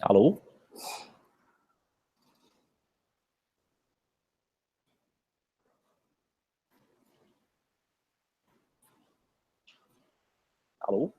Alô? Alô?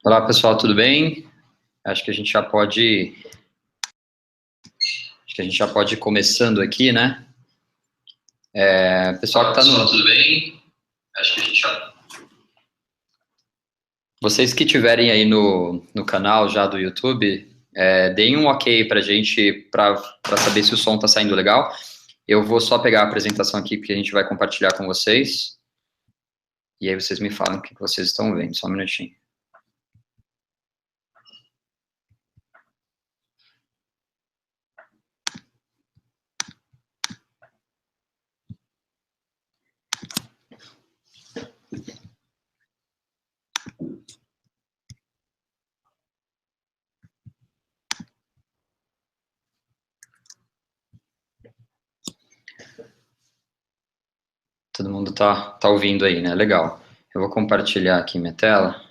Olá, pessoal, tudo bem? Acho que a gente já pode ir começando aqui, né? Pessoal que está no... Tudo bem? Acho que a gente já... Vocês que estiverem aí no canal já do YouTube, deem um ok pra gente, para saber se o som está saindo legal. Eu vou só pegar a apresentação aqui, porque a gente vai compartilhar com vocês. E aí vocês me falam o que vocês estão vendo, só um minutinho. Todo mundo tá ouvindo aí, né? Legal. Eu vou compartilhar aqui minha tela.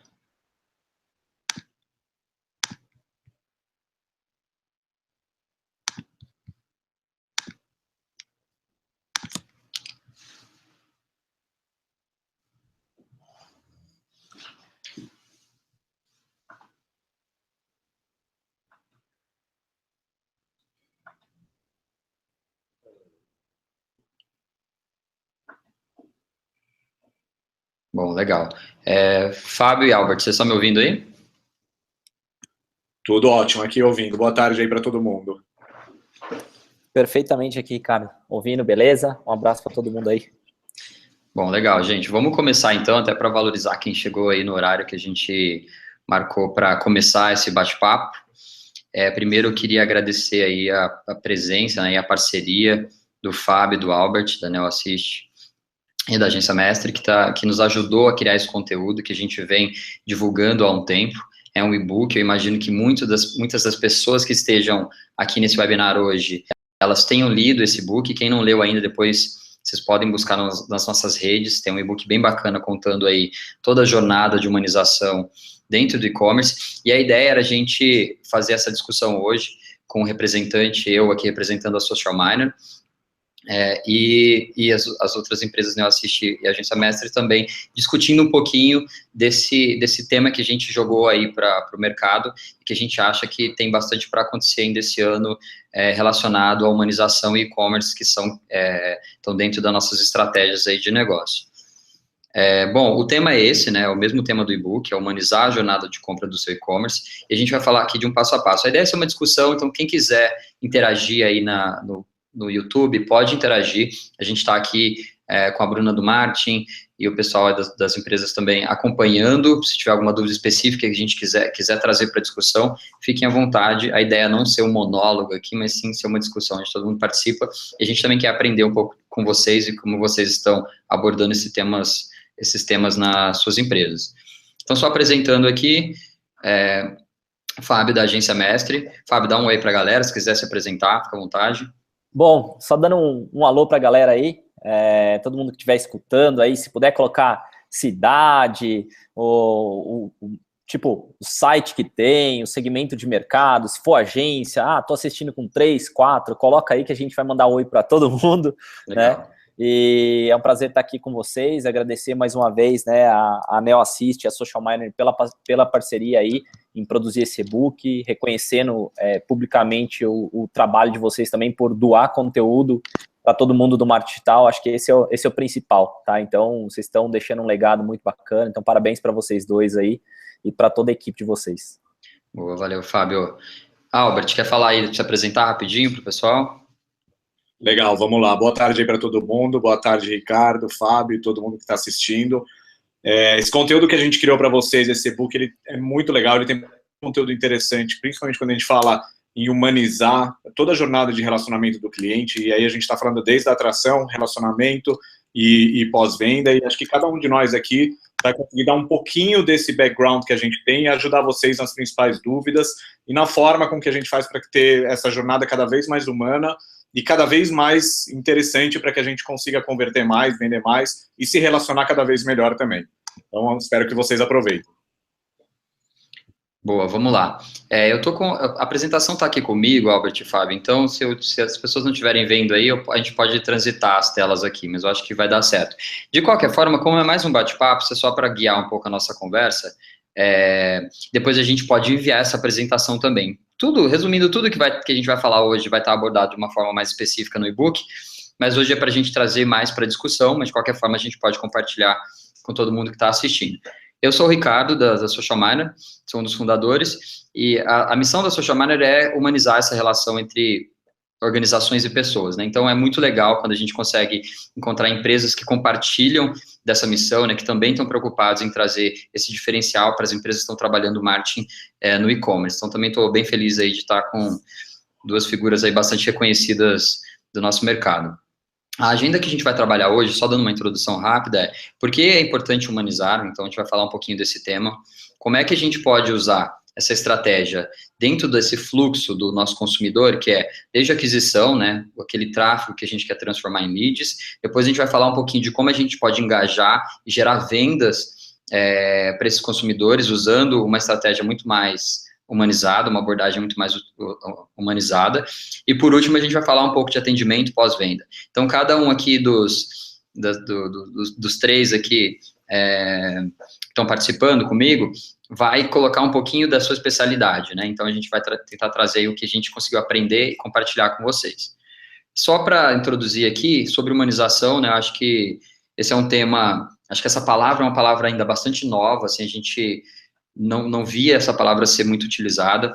Bom, legal. Fábio e Albert, vocês estão me ouvindo aí? Tudo ótimo aqui ouvindo. Boa tarde aí para todo mundo. Perfeitamente aqui, cara. Ouvindo, beleza? Um abraço para todo mundo aí. Bom, legal, gente. Vamos começar então, até para valorizar quem chegou aí no horário que a gente marcou para começar esse bate-papo. Primeiro eu queria agradecer aí a presença, né, e a parceria do Fábio e do Albert, da NeoAssist e da Agência Mestre, que nos ajudou a criar esse conteúdo que a gente vem divulgando há um tempo. É um e-book, eu imagino que muitas das pessoas que estejam aqui nesse webinar hoje, elas tenham lido esse e-book. Quem não leu ainda, depois vocês podem buscar nas nossas redes. Tem um e-book bem bacana contando aí toda a jornada de humanização dentro do e-commerce, e a ideia era a gente fazer essa discussão hoje com o representante, eu aqui representando a Social Miner, e as outras empresas NeoAssist e Agência Mestre também, discutindo um pouquinho desse tema que a gente jogou aí para o mercado, e que a gente acha que tem bastante para acontecer ainda esse ano, relacionado à humanização e e-commerce, que estão dentro das nossas estratégias aí de negócio. Bom, o tema é esse, né, é o mesmo tema do e-book, é humanizar a jornada de compra do seu e-commerce, e a gente vai falar aqui de um passo a passo. A ideia é ser uma discussão, então quem quiser interagir aí no YouTube, pode interagir. A gente está aqui com a Bruna do Martin e o pessoal das empresas também acompanhando. Se tiver alguma dúvida específica que a gente quiser trazer para a discussão, fiquem à vontade. A ideia é não ser um monólogo aqui, mas sim ser uma discussão onde todo mundo participa. E a gente também quer aprender um pouco com vocês e como vocês estão abordando esses temas nas suas empresas. Então, só apresentando aqui, Fábio da Agência Mestre. Fábio, dá um oi para a galera, se quiser se apresentar, fica à vontade. Bom, só dando um alô para a galera aí, todo mundo que estiver escutando aí, se puder colocar cidade, tipo, o site que tem, o segmento de mercado, se for agência, tô assistindo com 3, 4, coloca aí que a gente vai mandar um oi para todo mundo, Legal. né? E é um prazer estar aqui com vocês, agradecer mais uma vez, né, a NeoAssist e a Social Miner pela parceria aí em produzir esse e-book, reconhecendo publicamente o trabalho de vocês também por doar conteúdo para todo mundo do marketing digital. Acho que esse é o principal, tá? Então, vocês estão deixando um legado muito bacana, então parabéns para vocês dois aí e para toda a equipe de vocês. Boa, valeu, Fábio. Albert, quer falar aí, se apresentar rapidinho para o pessoal? Legal, vamos lá. Boa tarde aí para todo mundo. Boa tarde, Ricardo, Fábio e todo mundo que está assistindo. Esse conteúdo que a gente criou para vocês, esse e-book, ele é muito legal, ele tem conteúdo interessante, principalmente quando a gente fala em humanizar toda a jornada de relacionamento do cliente, e aí a gente está falando desde a atração, relacionamento e pós-venda, e acho que cada um de nós aqui vai conseguir dar um pouquinho desse background que a gente tem e ajudar vocês nas principais dúvidas e na forma com que a gente faz para ter essa jornada cada vez mais humana e cada vez mais interessante para que a gente consiga converter mais, vender mais e se relacionar cada vez melhor também. Então, espero que vocês aproveitem. Boa, vamos lá. Eu tô com a apresentação está aqui comigo, Albert e Fábio. Então, se as pessoas não estiverem vendo aí, a gente pode transitar as telas aqui, mas eu acho que vai dar certo. De qualquer forma, como é mais um bate-papo, isso é só para guiar um pouco a nossa conversa. Depois a gente pode enviar essa apresentação também. Resumindo, tudo que a gente vai falar hoje vai estar abordado de uma forma mais específica no e-book, mas hoje é para a gente trazer mais para discussão, mas de qualquer forma a gente pode compartilhar com todo mundo que está assistindo. Eu sou o Ricardo, da Social Miner, sou um dos fundadores, e a missão da Social Miner é humanizar essa relação entre organizações e pessoas, né? Então, é muito legal quando a gente consegue encontrar empresas que compartilham dessa missão, né, que também estão preocupados em trazer esse diferencial para as empresas que estão trabalhando marketing no e-commerce. Então, também estou bem feliz aí de estar com duas figuras aí bastante reconhecidas do nosso mercado. A agenda que a gente vai trabalhar hoje, só dando uma introdução rápida, é por que é importante humanizar, então a gente vai falar um pouquinho desse tema, como é que a gente pode usar essa estratégia dentro desse fluxo do nosso consumidor, que é desde a aquisição, né, aquele tráfego que a gente quer transformar em leads, depois a gente vai falar um pouquinho de como a gente pode engajar e gerar vendas para esses consumidores, usando uma estratégia muito mais humanizada, uma abordagem muito mais humanizada. E por último, a gente vai falar um pouco de atendimento pós-venda. Então, cada um aqui dos três aqui estão participando comigo, vai colocar um pouquinho da sua especialidade, né? Então, a gente vai tentar trazer o que a gente conseguiu aprender e compartilhar com vocês. Só para introduzir aqui, sobre humanização, né? Eu acho que esse é um tema, acho que essa palavra é uma palavra ainda bastante nova, assim, a gente não via essa palavra ser muito utilizada,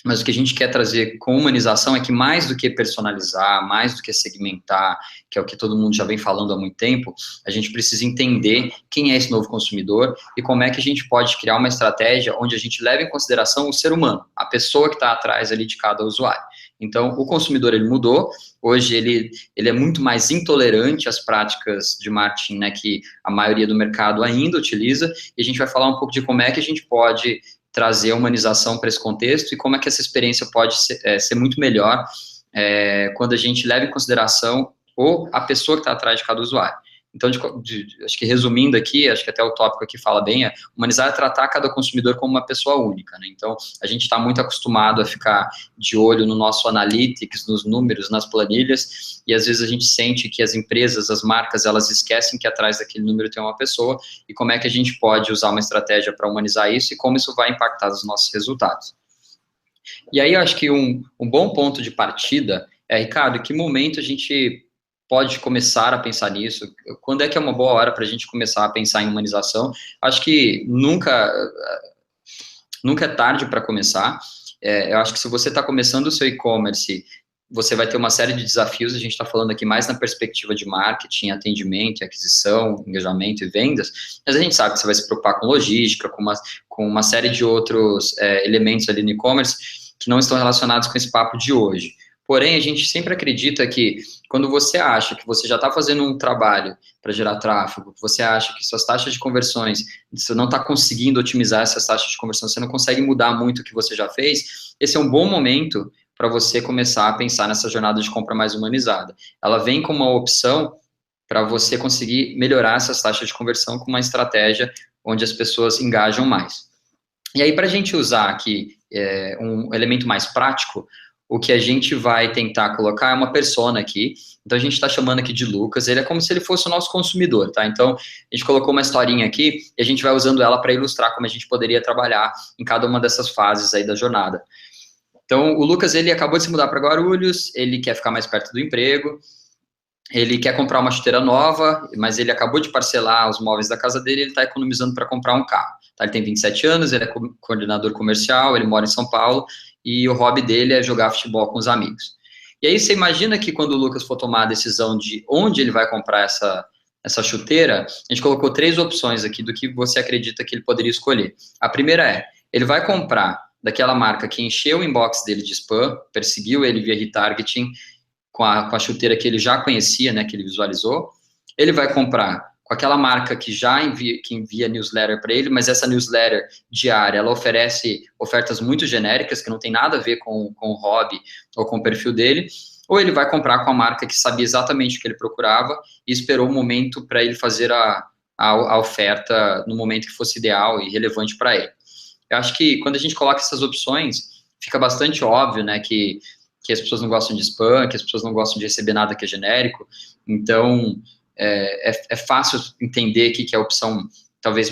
mas o que a gente quer trazer com humanização é que mais do que personalizar, mais do que segmentar, que é o que todo mundo já vem falando há muito tempo, a gente precisa entender quem é esse novo consumidor e como é que a gente pode criar uma estratégia onde a gente leve em consideração o ser humano, a pessoa que está atrás ali de cada usuário. Então, o consumidor, ele mudou, hoje ele é muito mais intolerante às práticas de marketing, né, que a maioria do mercado ainda utiliza, e a gente vai falar um pouco de como é que a gente pode trazer a humanização para esse contexto e como é que essa experiência pode ser muito melhor quando a gente leva em consideração a pessoa que está atrás de cada usuário. Então, acho que resumindo aqui, acho que até o tópico aqui fala bem, humanizar é tratar cada consumidor como uma pessoa única, né? Então, a gente está muito acostumado a ficar de olho no nosso analytics, nos números, nas planilhas, e às vezes a gente sente que as empresas, as marcas, elas esquecem que atrás daquele número tem uma pessoa, e como é que a gente pode usar uma estratégia para humanizar isso e como isso vai impactar os nossos resultados. E aí, eu acho que um bom ponto de partida Ricardo, em que momento a gente pode começar a pensar nisso? Quando é que é uma boa hora para a gente começar a pensar em humanização? Acho que nunca é tarde para começar. Eu acho que se você está começando o seu e-commerce, você vai ter uma série de desafios. A gente está falando aqui mais na perspectiva de marketing, atendimento, aquisição, engajamento e vendas, mas a gente sabe que você vai se preocupar com logística, com uma série de outros elementos ali no e-commerce que não estão relacionados com esse papo de hoje. Porém, a gente sempre acredita que quando você acha que você já está fazendo um trabalho para gerar tráfego, você acha que suas taxas de conversões, você não está conseguindo otimizar essas taxas de conversão, você não consegue mudar muito o que você já fez, esse é um bom momento para você começar a pensar nessa jornada de compra mais humanizada. Ela vem como uma opção para você conseguir melhorar essas taxas de conversão com uma estratégia onde as pessoas engajam mais. E aí, para a gente usar aqui um elemento mais prático, o que a gente vai tentar colocar é uma persona aqui. Então, a gente está chamando aqui de Lucas. Ele é como se ele fosse o nosso consumidor, tá? Então, a gente colocou uma historinha aqui e a gente vai usando ela para ilustrar como a gente poderia trabalhar em cada uma dessas fases aí da jornada. Então, o Lucas, ele acabou de se mudar para Guarulhos, ele quer ficar mais perto do emprego, ele quer comprar uma chuteira nova, mas ele acabou de parcelar os móveis da casa dele, ele está economizando para comprar um carro. Tá? Ele tem 27 anos, ele é coordenador comercial, ele mora em São Paulo, e o hobby dele é jogar futebol com os amigos. E aí você imagina que quando o Lucas for tomar a decisão de onde ele vai comprar essa chuteira, a gente colocou 3 opções aqui do que você acredita que ele poderia escolher. A primeira ele vai comprar daquela marca que encheu o inbox dele de spam, perseguiu ele via retargeting, com a chuteira que ele já conhecia, né, que ele visualizou. Ele vai comprar com aquela marca que já envia newsletter para ele, mas essa newsletter diária, ela oferece ofertas muito genéricas, que não tem nada a ver com o hobby ou com o perfil dele, ou ele vai comprar com a marca que sabia exatamente o que ele procurava e esperou o momento para ele fazer a oferta no momento que fosse ideal e relevante para ele. eu acho que quando a gente coloca essas opções, fica bastante óbvio, né, que as pessoas não gostam de spam, que as pessoas não gostam de receber nada que é genérico, então é fácil entender que a opção talvez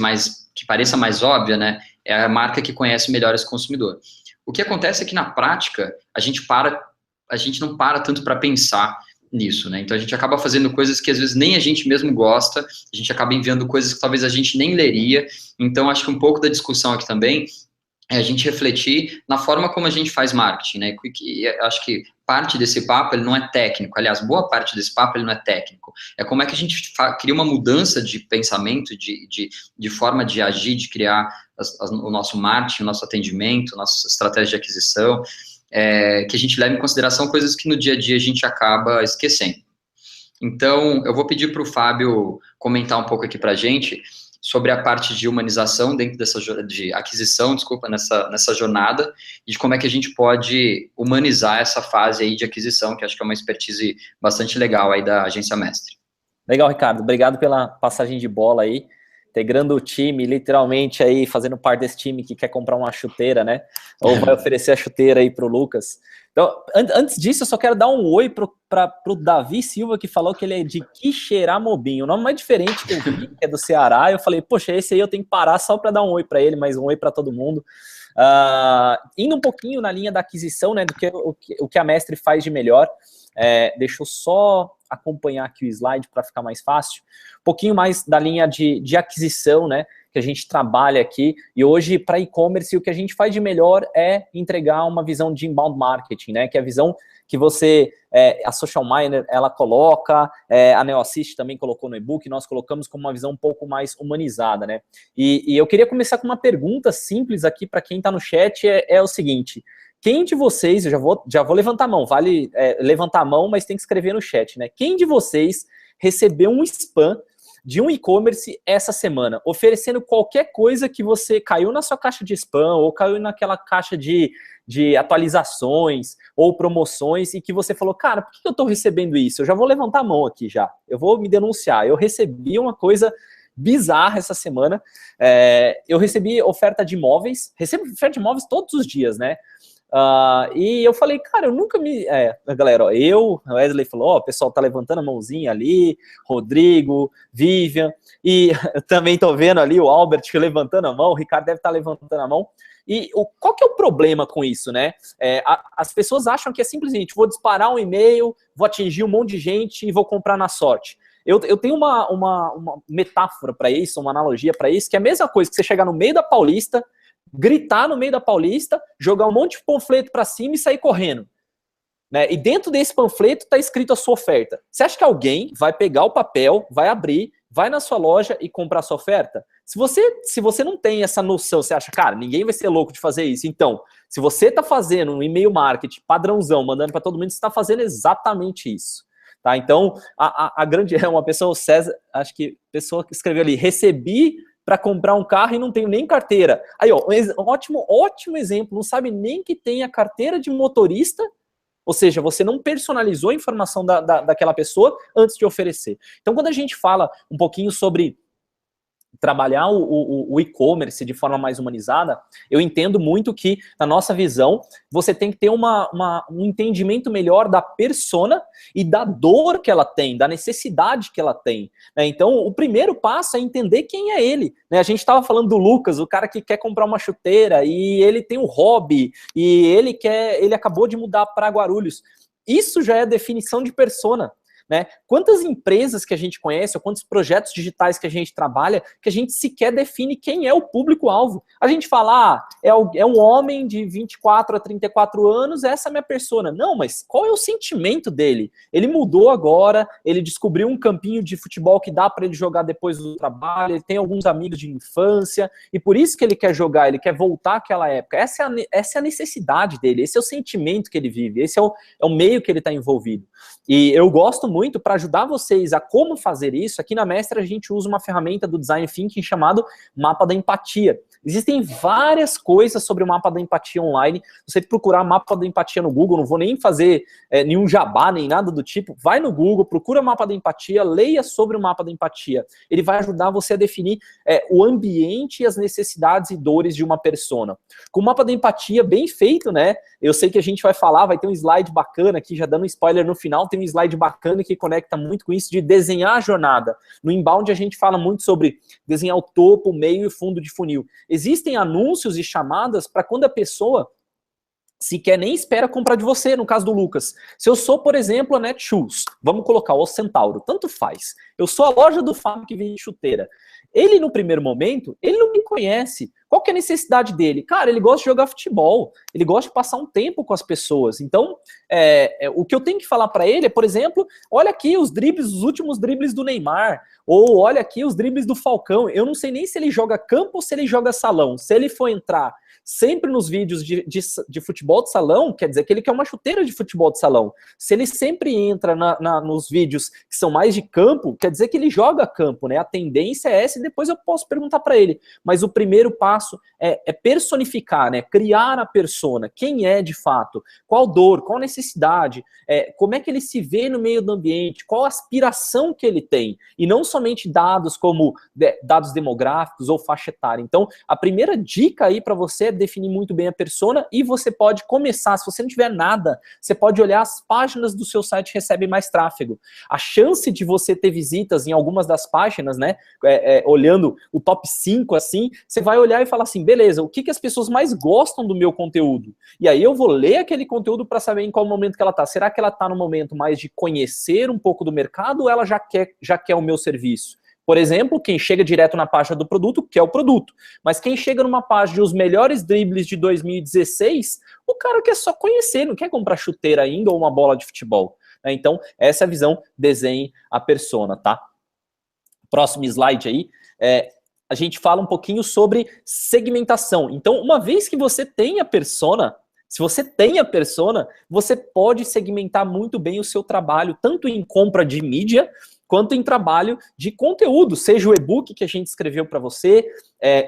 que pareça mais óbvia, né, é a marca que conhece melhor esse consumidor. O que acontece é que na prática, a gente não para tanto para pensar nisso, né? Então a gente acaba fazendo coisas que às vezes nem a gente mesmo gosta, a gente acaba enviando coisas que talvez a gente nem leria, então acho que um pouco da discussão aqui também é a gente refletir na forma como a gente faz marketing, né? E acho que parte desse papo ele não é técnico, aliás, boa parte desse papo ele não é técnico, é como é que a gente cria uma mudança de pensamento, de forma de agir, de criar o nosso marketing, o nosso atendimento, nossa estratégia de aquisição, que a gente leve em consideração coisas que no dia a dia a gente acaba esquecendo. Então, eu vou pedir para o Fábio comentar um pouco aqui para a gente sobre a parte de humanização dentro de aquisição, nessa jornada, e de como é que a gente pode humanizar essa fase aí de aquisição, que acho que é uma expertise bastante legal aí da Agência Mestre. Legal, Ricardo. Obrigado pela passagem de bola aí, integrando o time, literalmente aí, fazendo parte desse time que quer comprar uma chuteira, né? Ou vai oferecer a chuteira aí pro Lucas. Então, antes disso, eu só quero dar um oi pro Davi Silva, que falou que ele é de Quixeramobim. O nome mais diferente que eu vi, que é do Ceará. Eu falei, poxa, esse aí eu tenho que parar só para dar um oi para ele, mas um oi para todo mundo. Indo um pouquinho na linha da aquisição, né, o que a Mestre faz de melhor. Deixa eu só acompanhar aqui o slide para ficar mais fácil. Um pouquinho mais da linha de aquisição, né, que a gente trabalha aqui, e hoje para e-commerce o que a gente faz de melhor é entregar uma visão de inbound marketing, né, que é a visão que você, a Social Miner, ela coloca, a NeoAssist também colocou no e-book, nós colocamos como uma visão um pouco mais humanizada, né, e eu queria começar com uma pergunta simples aqui para quem está no chat, é o seguinte: quem de vocês, eu já vou levantar a mão, vale levantar a mão, mas tem que escrever no chat, né, quem de vocês recebeu um spam de um e-commerce essa semana, oferecendo qualquer coisa que você caiu na sua caixa de spam, ou caiu naquela caixa de atualizações, ou promoções, e que você falou, cara, por que eu estou recebendo isso? Eu já vou levantar a mão aqui já, eu vou me denunciar, eu recebi uma coisa bizarra essa semana, eu recebi oferta de imóveis, recebo oferta de imóveis todos os dias, né? E eu falei, cara, eu nunca galera, ó, Wesley falou, ó, o pessoal tá levantando a mãozinha ali, Rodrigo, Vivian, e eu também tô vendo ali o Albert levantando a mão, o Ricardo deve estar levantando a mão. E qual que é o problema com isso, né? As pessoas acham que é simplesmente, vou disparar um e-mail, vou atingir um monte de gente e vou comprar na sorte. Eu tenho uma metáfora para isso, uma analogia para isso, que é a mesma coisa que você chegar no meio da Paulista, gritar no meio da Paulista, jogar um monte de panfleto para cima e sair correndo, né? E dentro desse panfleto está escrito a sua oferta. Você acha que alguém vai pegar o papel, vai abrir, vai na sua loja e comprar a sua oferta? Se você não tem essa noção, você acha, cara, ninguém vai ser louco de fazer isso. Então, se você está fazendo um e-mail marketing padrãozão, mandando para todo mundo, você está fazendo exatamente isso. Tá? Então, a grande uma pessoa, o César, acho que a pessoa que escreveu ali, recebi para comprar um carro e não tenho nem carteira. Aí, ó, ótimo exemplo, não sabe nem que tem a carteira de motorista, ou seja, você não personalizou a informação daquela pessoa antes de oferecer. Então, quando a gente fala um pouquinho sobre trabalhar o e-commerce de forma mais humanizada, eu entendo muito que, na nossa visão, você tem que ter um entendimento melhor da persona e da dor que ela tem, da necessidade que ela tem, né? Então, o primeiro passo é entender quem é ele, né? A gente estava falando do Lucas, o cara que quer comprar uma chuteira e ele tem um hobby e ele acabou de mudar para Guarulhos. Isso já é definição de persona, né? Quantas empresas que a gente conhece, ou quantos projetos digitais que a gente trabalha, que a gente sequer define quem é o público-alvo. A gente fala, é um homem de 24 a 34 anos, essa é a minha persona. Não, mas qual é o sentimento dele? Ele mudou agora, ele descobriu um campinho de futebol que dá para ele jogar depois do trabalho, ele tem alguns amigos de infância, e por isso que ele quer jogar, ele quer voltar àquela época. Essa é a necessidade dele, esse é o sentimento que ele vive, esse é o meio que ele está envolvido. E eu gosto muito para ajudar vocês a como fazer isso. Aqui na Mestre a gente usa uma ferramenta do Design Thinking chamado Mapa da Empatia. Existem várias coisas sobre o Mapa da Empatia online. Se você procurar Mapa da Empatia no Google, não vou nem fazer nenhum jabá, nem nada do tipo, vai no Google, procura Mapa da Empatia, leia sobre o Mapa da Empatia. Ele vai ajudar você a definir o ambiente e as necessidades e dores de uma persona. Com o Mapa da Empatia bem feito, né? Eu sei que a gente vai falar, vai ter um slide bacana aqui, já dando um spoiler no final, tem um slide bacana que conecta muito com isso de desenhar a jornada. No inbound a gente fala muito sobre desenhar o topo, o meio e o fundo de funil. Existem anúncios e chamadas para quando a pessoa sequer nem espera comprar de você, no caso do Lucas. Se eu sou, por exemplo, a Netshoes, vamos colocar o Centauro, tanto faz. Eu sou a loja do Fábio que vende chuteira. Ele, no primeiro momento, ele não me conhece. Qual que é a necessidade dele? Cara, ele gosta de jogar futebol, ele gosta de passar um tempo com as pessoas. Então, o que eu tenho que falar para ele é, por exemplo, olha aqui os dribles, os últimos dribles do Neymar, ou olha aqui os dribles do Falcão. Eu não sei nem se ele joga campo ou se ele joga salão. Se ele for entrar sempre nos vídeos de futebol de salão, quer dizer que ele quer uma chuteira de futebol de salão. Se ele sempre entra nos vídeos que são mais de campo, quer dizer que ele joga campo, né? A tendência é essa e depois eu posso perguntar para ele. Mas o primeiro passo é personificar, né? Criar a persona. Quem é de fato? Qual dor? Qual necessidade? Como é que ele se vê no meio do ambiente? Qual a aspiração que ele tem? E não somente dados como dados demográficos ou faixa etária. Então, a primeira dica aí para você é definir muito bem a persona e você pode começar, se você não tiver nada, você pode olhar as páginas do seu site que recebem mais tráfego. A chance de você ter visitas em algumas das páginas, né, olhando o top 5 assim, você vai olhar e falar assim, beleza, o que as pessoas mais gostam do meu conteúdo? E aí eu vou ler aquele conteúdo para saber em qual momento que ela tá. Será que ela tá no momento mais de conhecer um pouco do mercado ou ela já quer o meu serviço? Por exemplo, quem chega direto na página do produto, quer o produto. Mas quem chega numa página de os melhores dribles de 2016, o cara quer só conhecer, não quer comprar chuteira ainda ou uma bola de futebol. Então, essa é a visão, desenhe a persona, tá? Próximo slide aí, a gente fala um pouquinho sobre segmentação. Então, uma vez que você tem a persona, se você tem a persona, você pode segmentar muito bem o seu trabalho, tanto em compra de mídia, quanto em trabalho de conteúdo, seja o e-book que a gente escreveu para você,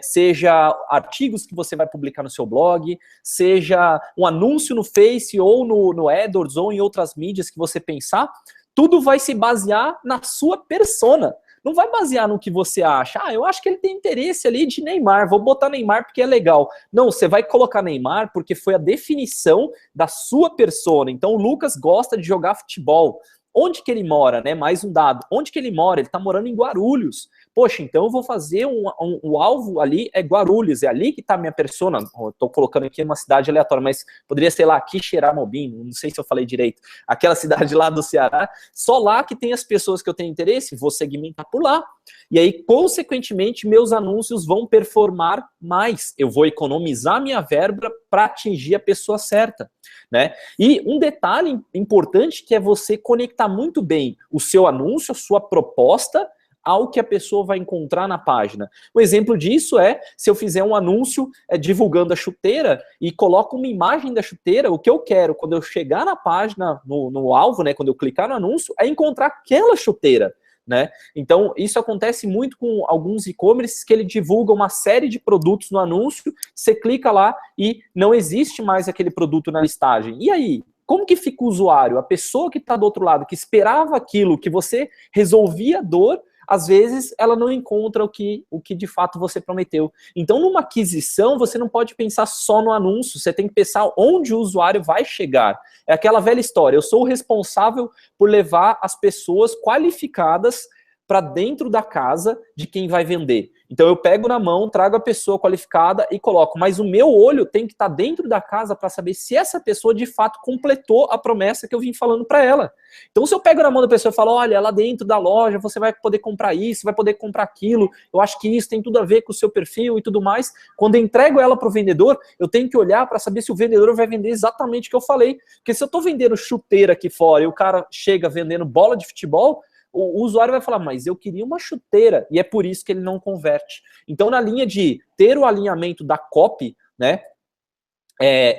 seja artigos que você vai publicar no seu blog, seja um anúncio no Face ou no AdWords ou em outras mídias que você pensar, tudo vai se basear na sua persona. Não vai basear no que você acha. Eu acho que ele tem interesse ali de Neymar, vou botar Neymar porque é legal. Não, você vai colocar Neymar porque foi a definição da sua persona. Então o Lucas gosta de jogar futebol. Onde que ele mora, né? Mais um dado. Onde que ele mora? Ele está morando em Guarulhos. Poxa, então eu vou fazer o alvo ali é Guarulhos, é ali que está a minha persona. Estou colocando aqui uma cidade aleatória, mas poderia ser lá, Quixeramobim, não sei se eu falei direito. Aquela cidade lá do Ceará, só lá que tem as pessoas que eu tenho interesse, vou segmentar por lá. E aí, consequentemente, meus anúncios vão performar mais. Eu vou economizar minha verba para atingir a pessoa certa, né? E um detalhe importante que é você conectar muito bem o seu anúncio, a sua proposta, ao que a pessoa vai encontrar na página. Um exemplo disso é, se eu fizer um anúncio divulgando a chuteira e coloco uma imagem da chuteira, o que eu quero, quando eu chegar na página, no alvo, né, quando eu clicar no anúncio, é encontrar aquela chuteira, né? Então, isso acontece muito com alguns e-commerces que ele divulga uma série de produtos no anúncio, você clica lá e não existe mais aquele produto na listagem. E aí? Como que fica o usuário? A pessoa que está do outro lado, que esperava aquilo, que você resolvia a dor, às vezes ela não encontra o que de fato você prometeu. Então, numa aquisição, você não pode pensar só no anúncio, você tem que pensar onde o usuário vai chegar. É aquela velha história, eu sou o responsável por levar as pessoas qualificadas para dentro da casa de quem vai vender. Então eu pego na mão, trago a pessoa qualificada e coloco, mas o meu olho tem que estar dentro da casa para saber se essa pessoa de fato completou a promessa que eu vim falando para ela. Então se eu pego na mão da pessoa e falo, olha, lá dentro da loja você vai poder comprar isso, vai poder comprar aquilo, eu acho que isso tem tudo a ver com o seu perfil e tudo mais, quando eu entrego ela para o vendedor, eu tenho que olhar para saber se o vendedor vai vender exatamente o que eu falei. Porque se eu estou vendendo chuteira aqui fora e o cara chega vendendo bola de futebol, o usuário vai falar, mas eu queria uma chuteira, e é por isso que ele não converte. Então, na linha de ter o alinhamento da copy, né,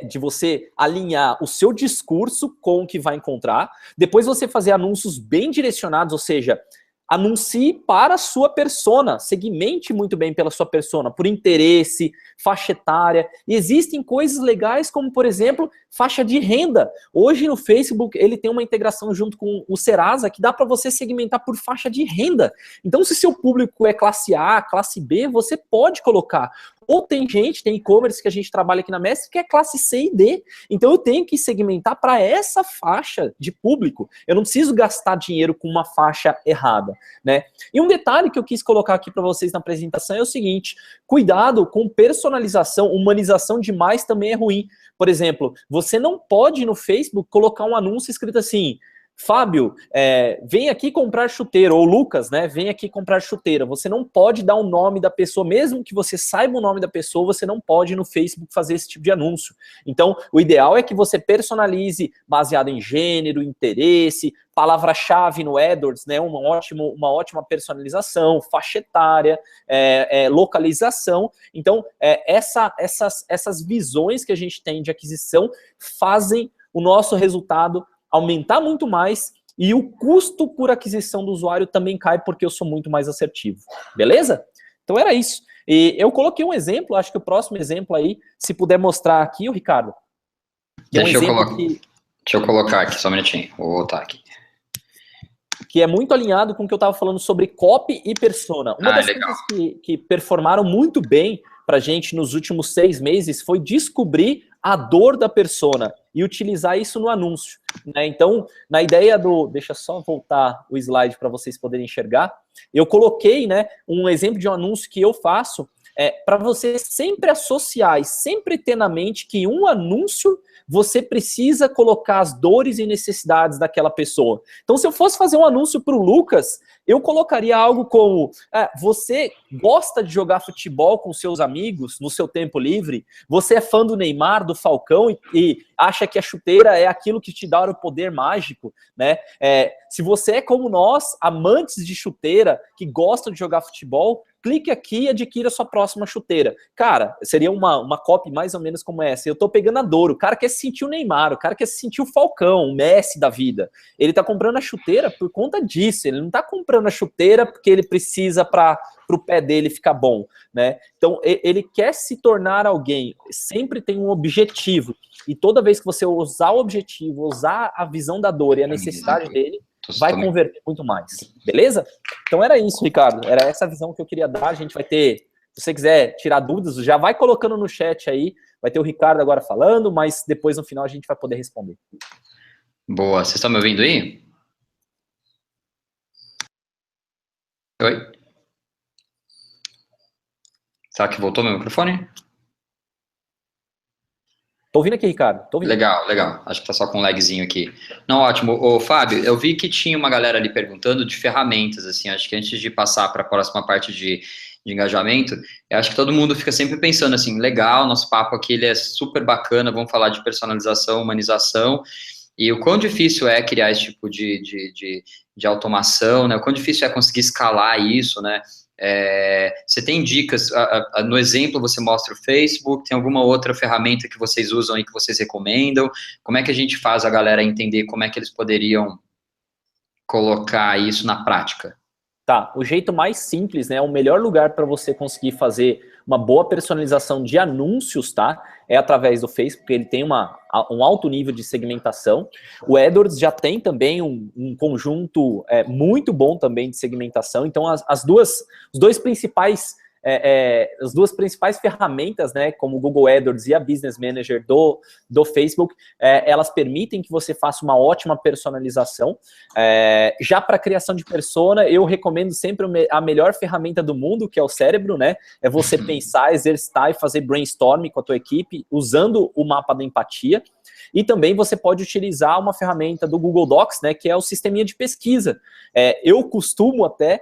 de você alinhar o seu discurso com o que vai encontrar, depois você fazer anúncios bem direcionados, ou seja, anuncie para a sua persona, segmente muito bem pela sua persona, por interesse, faixa etária. E existem coisas legais como, por exemplo, faixa de renda. Hoje no Facebook ele tem uma integração junto com o Serasa que dá para você segmentar por faixa de renda. Então, se seu público é classe A, classe B, você pode colocar. Ou tem gente, tem e-commerce que a gente trabalha aqui na Mestre que é classe C e D. Então eu tenho que segmentar para essa faixa de público. Eu não preciso gastar dinheiro com uma faixa errada, né? E um detalhe que eu quis colocar aqui para vocês na apresentação é o seguinte: cuidado com personalização, humanização demais também é ruim. Por exemplo, você não pode no Facebook colocar um anúncio escrito assim: Fábio, vem aqui comprar chuteira, ou Lucas, né, vem aqui comprar chuteira. Você não pode dar o nome da pessoa, mesmo que você saiba o nome da pessoa, você não pode no Facebook fazer esse tipo de anúncio. Então, o ideal é que você personalize baseado em gênero, interesse, palavra-chave no AdWords, né, uma ótima personalização, faixa etária, localização. Então, essas visões que a gente tem de aquisição fazem o nosso resultado aumentar muito mais e o custo por aquisição do usuário também cai porque eu sou muito mais assertivo. Beleza? Então era isso. E eu coloquei um exemplo, acho que o próximo exemplo aí, se puder mostrar aqui, o Ricardo. Deixa eu colocar aqui, só um minutinho. Vou voltar aqui. Que é muito alinhado com o que eu estava falando sobre copy e persona. Uma das coisas que performaram muito bem para a gente nos últimos 6 meses foi descobrir a dor da persona e utilizar isso no anúncio, né? Então, na ideia deixa eu só voltar o slide para vocês poderem enxergar, eu coloquei, né, um exemplo de um anúncio que eu faço para você sempre associar e sempre ter na mente que um anúncio você precisa colocar as dores e necessidades daquela pessoa. Então, se eu fosse fazer um anúncio para o Lucas, eu colocaria algo como: você gosta de jogar futebol com seus amigos no seu tempo livre? Você é fã do Neymar, do Falcão e acha que a chuteira é aquilo que te dá o poder mágico, né? Se você é como nós, amantes de chuteira, que gostam de jogar futebol, clique aqui e adquira a sua próxima chuteira. Cara, seria uma copy mais ou menos como essa. Eu tô pegando a dor. O cara quer se sentir o Neymar, o cara quer se sentir o Falcão, o Messi da vida. Ele tá comprando a chuteira por conta disso. Ele não tá comprando a chuteira porque ele precisa para o pé dele ficar bom, né? Então, ele quer se tornar alguém. Sempre tem um objetivo. E toda vez que você usar o objetivo, usar a visão da dor e a necessidade dele, vai converter muito mais. Beleza? Então era isso, Ricardo. Era essa visão que eu queria dar. A gente vai ter, se você quiser tirar dúvidas, já vai colocando no chat aí. Vai ter o Ricardo agora falando, mas depois no final a gente vai poder responder. Boa. Vocês estão me ouvindo aí? Oi? Será que voltou meu microfone? Tô ouvindo aqui, Ricardo. Tô ouvindo. Legal. Acho que tá só com um lagzinho aqui. Não, ótimo. Ô, Fábio, eu vi que tinha uma galera ali perguntando de ferramentas, assim, acho que antes de passar para a próxima parte de engajamento, eu acho que todo mundo fica sempre pensando assim: legal, nosso papo aqui ele é super bacana, vamos falar de personalização, humanização, e o quão difícil é criar esse tipo de automação, né? O quão difícil é conseguir escalar isso, né? Você tem dicas, no exemplo você mostra o Facebook, tem alguma outra ferramenta que vocês usam aí que vocês recomendam? Como é que a gente faz a galera entender como é que eles poderiam colocar isso na prática? Tá, o jeito mais simples, né, o melhor lugar para você conseguir fazer uma boa personalização de anúncios, tá, é através do Facebook, ele tem um alto nível de segmentação. O AdWords já tem também um conjunto muito bom também de segmentação. Então, as duas principais ferramentas, né, como o Google AdWords e a Business Manager do Facebook, elas permitem que você faça uma ótima personalização. Já para criação de persona, eu recomendo sempre a melhor ferramenta do mundo, que é o cérebro, né? É você pensar, exercitar e fazer brainstorming com a tua equipe, usando o mapa da empatia. E também você pode utilizar uma ferramenta do Google Docs, né, que é o sisteminha de pesquisa. Eu costumo até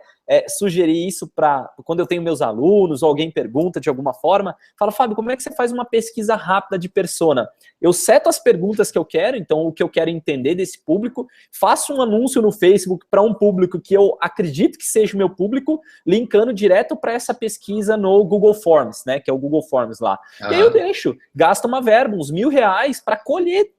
sugerir isso para quando eu tenho meus alunos, ou alguém pergunta de alguma forma, fala, Fábio, como é que você faz uma pesquisa rápida de persona? Eu seto as perguntas que eu quero, então o que eu quero entender desse público, faço um anúncio no Facebook para um público que eu acredito que seja o meu público, linkando direto para essa pesquisa no Google Forms, né, que é o Google Forms lá. E aí eu deixo, gasto uma verba, uns R$1.000 para colher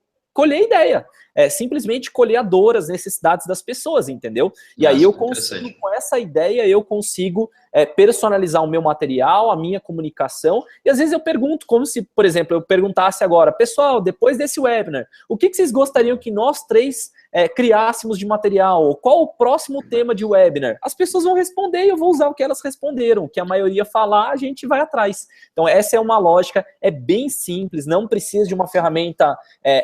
ideia. Simplesmente colher a dor, as necessidades das pessoas, entendeu? E aí eu consigo, com essa ideia, eu consigo personalizar o meu material, a minha comunicação, e às vezes eu pergunto, como se, por exemplo, eu perguntasse agora, pessoal, depois desse webinar, o que vocês gostariam que nós três criássemos de material? Qual o próximo tema de webinar? As pessoas vão responder e eu vou usar o que elas responderam, o que a maioria falar, a gente vai atrás. Então essa é uma lógica, é bem simples, não precisa de uma ferramenta